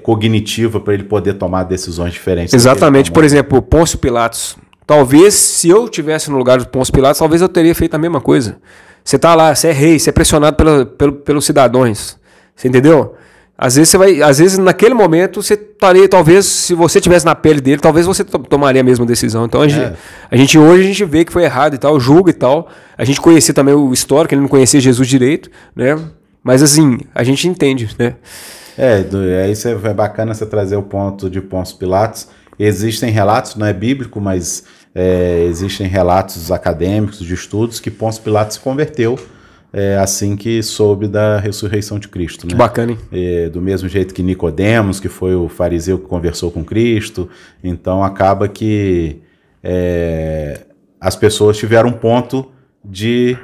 cognitiva para ele poder tomar decisões diferentes. Exatamente. Por exemplo, Pôncio Pilatos. Talvez, se eu estivesse no lugar de Pôncio Pilatos, talvez eu teria feito a mesma coisa. Você está lá, você é rei, você é pressionado pelos cidadãos. Você entendeu? Às vezes naquele momento você estaria, talvez, se você estivesse na pele dele, talvez você tomaria a mesma decisão. Então hoje a gente vê que foi errado e tal, julga e tal. A gente conhecia também o histórico, ele não conhecia Jesus direito, né? Mas assim, a gente entende, né? Isso é bacana você trazer o ponto de Pôncio Pilatos. Existem relatos, não é bíblico, mas existem relatos acadêmicos de estudos que Pôncio Pilatos se converteu assim que soube da ressurreição de Cristo. Que né? bacana, hein? Do mesmo jeito que Nicodemos, que foi o fariseu que conversou com Cristo. Então acaba que as pessoas tiveram um ponto de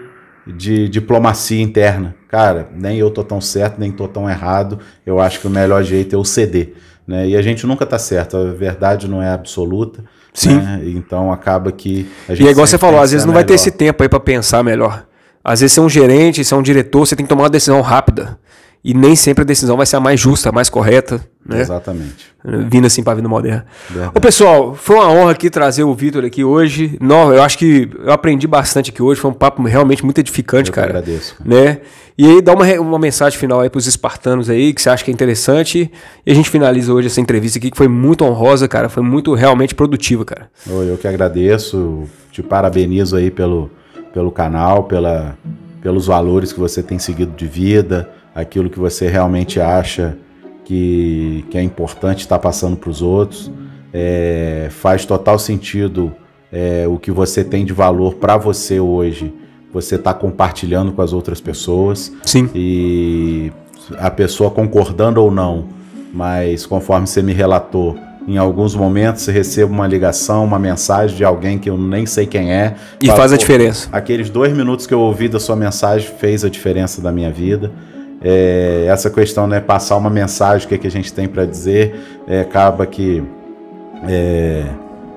diplomacia interna. Cara, nem eu tô tão certo, nem tô tão errado. Eu acho que o melhor jeito é eu ceder. Né? E a gente nunca tá certo. A verdade não é absoluta. Sim. Né? Então acaba que a gente... E é igual você falou, às vezes não vai ter esse tempo aí para pensar melhor. Às vezes você é um gerente, você é um diretor, você tem que tomar uma decisão rápida. E nem sempre a decisão vai ser a mais justa, a mais correta. Né? Exatamente. Vindo assim para a vida moderna. Verdade. Ô, pessoal, foi uma honra aqui trazer o Vitor aqui hoje. Eu acho que eu aprendi bastante aqui hoje. Foi um papo realmente muito edificante, cara. Eu agradeço. Né? E aí dá uma mensagem final aí para os espartanos aí, que você acha que é interessante. E a gente finaliza hoje essa entrevista aqui, que foi muito honrosa, cara. Foi muito realmente produtiva, cara. Eu que agradeço. Te parabenizo aí pelo canal, pelos valores que você tem seguido de vida, aquilo que você realmente acha que é importante estar passando para os outros. Faz total sentido o que você tem de valor para você hoje, você está compartilhando com as outras pessoas. Sim. E a pessoa concordando ou não, mas conforme você me relatou, em alguns momentos você recebe uma ligação, uma mensagem de alguém que eu nem sei quem é. E faz a diferença. Aqueles 2 minutos que eu ouvi da sua mensagem fez a diferença da minha vida. Essa questão, né, passar uma mensagem, o que a gente tem para dizer, acaba que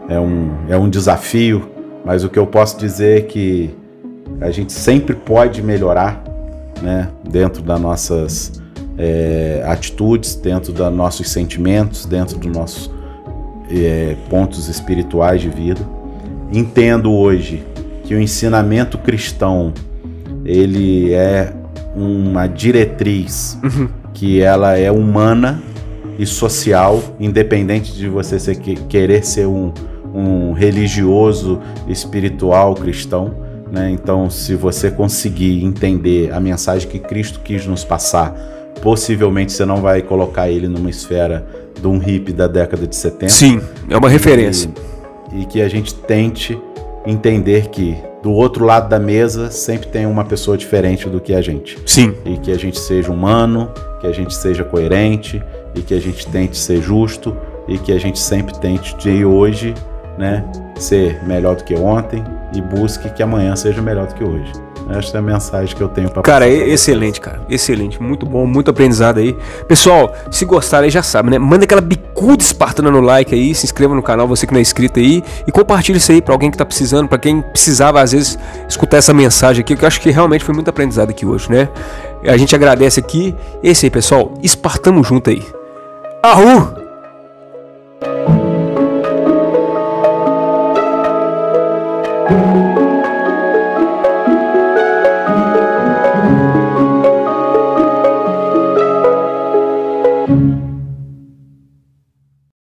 é um desafio, mas o que eu posso dizer é que a gente sempre pode melhorar, né, dentro das nossas atitudes, dentro dos nossos sentimentos, dentro dos nossos pontos espirituais de vida. Entendo hoje que o ensinamento cristão ele é uma diretriz que ela é humana e social, independente de você querer ser um religioso espiritual cristão. né? Então, se você conseguir entender a mensagem que Cristo quis nos passar, possivelmente você não vai colocar ele numa esfera de um hippie da década de 70. Sim, é uma referência. E que a gente tente entender que do outro lado da mesa sempre tem uma pessoa diferente do que a gente. Sim. E que a gente seja humano, que a gente seja coerente, e que a gente tente ser justo, e que a gente sempre tente de hoje, né, ser melhor do que ontem, e busque que amanhã seja melhor do que hoje. Essa é a mensagem que eu tenho para Cara, excelente, cara. Excelente. Muito bom, muito aprendizado aí. Pessoal, se gostarem aí já sabe, né? Manda aquela bicuda espartana no like aí, se inscreva no canal, você que não é inscrito aí, e compartilha isso aí pra alguém que tá precisando, pra quem precisava às vezes escutar essa mensagem aqui, que eu acho que realmente foi muito aprendizado aqui hoje, né? A gente agradece aqui. Esse aí, pessoal, espartamos junto aí. Arru!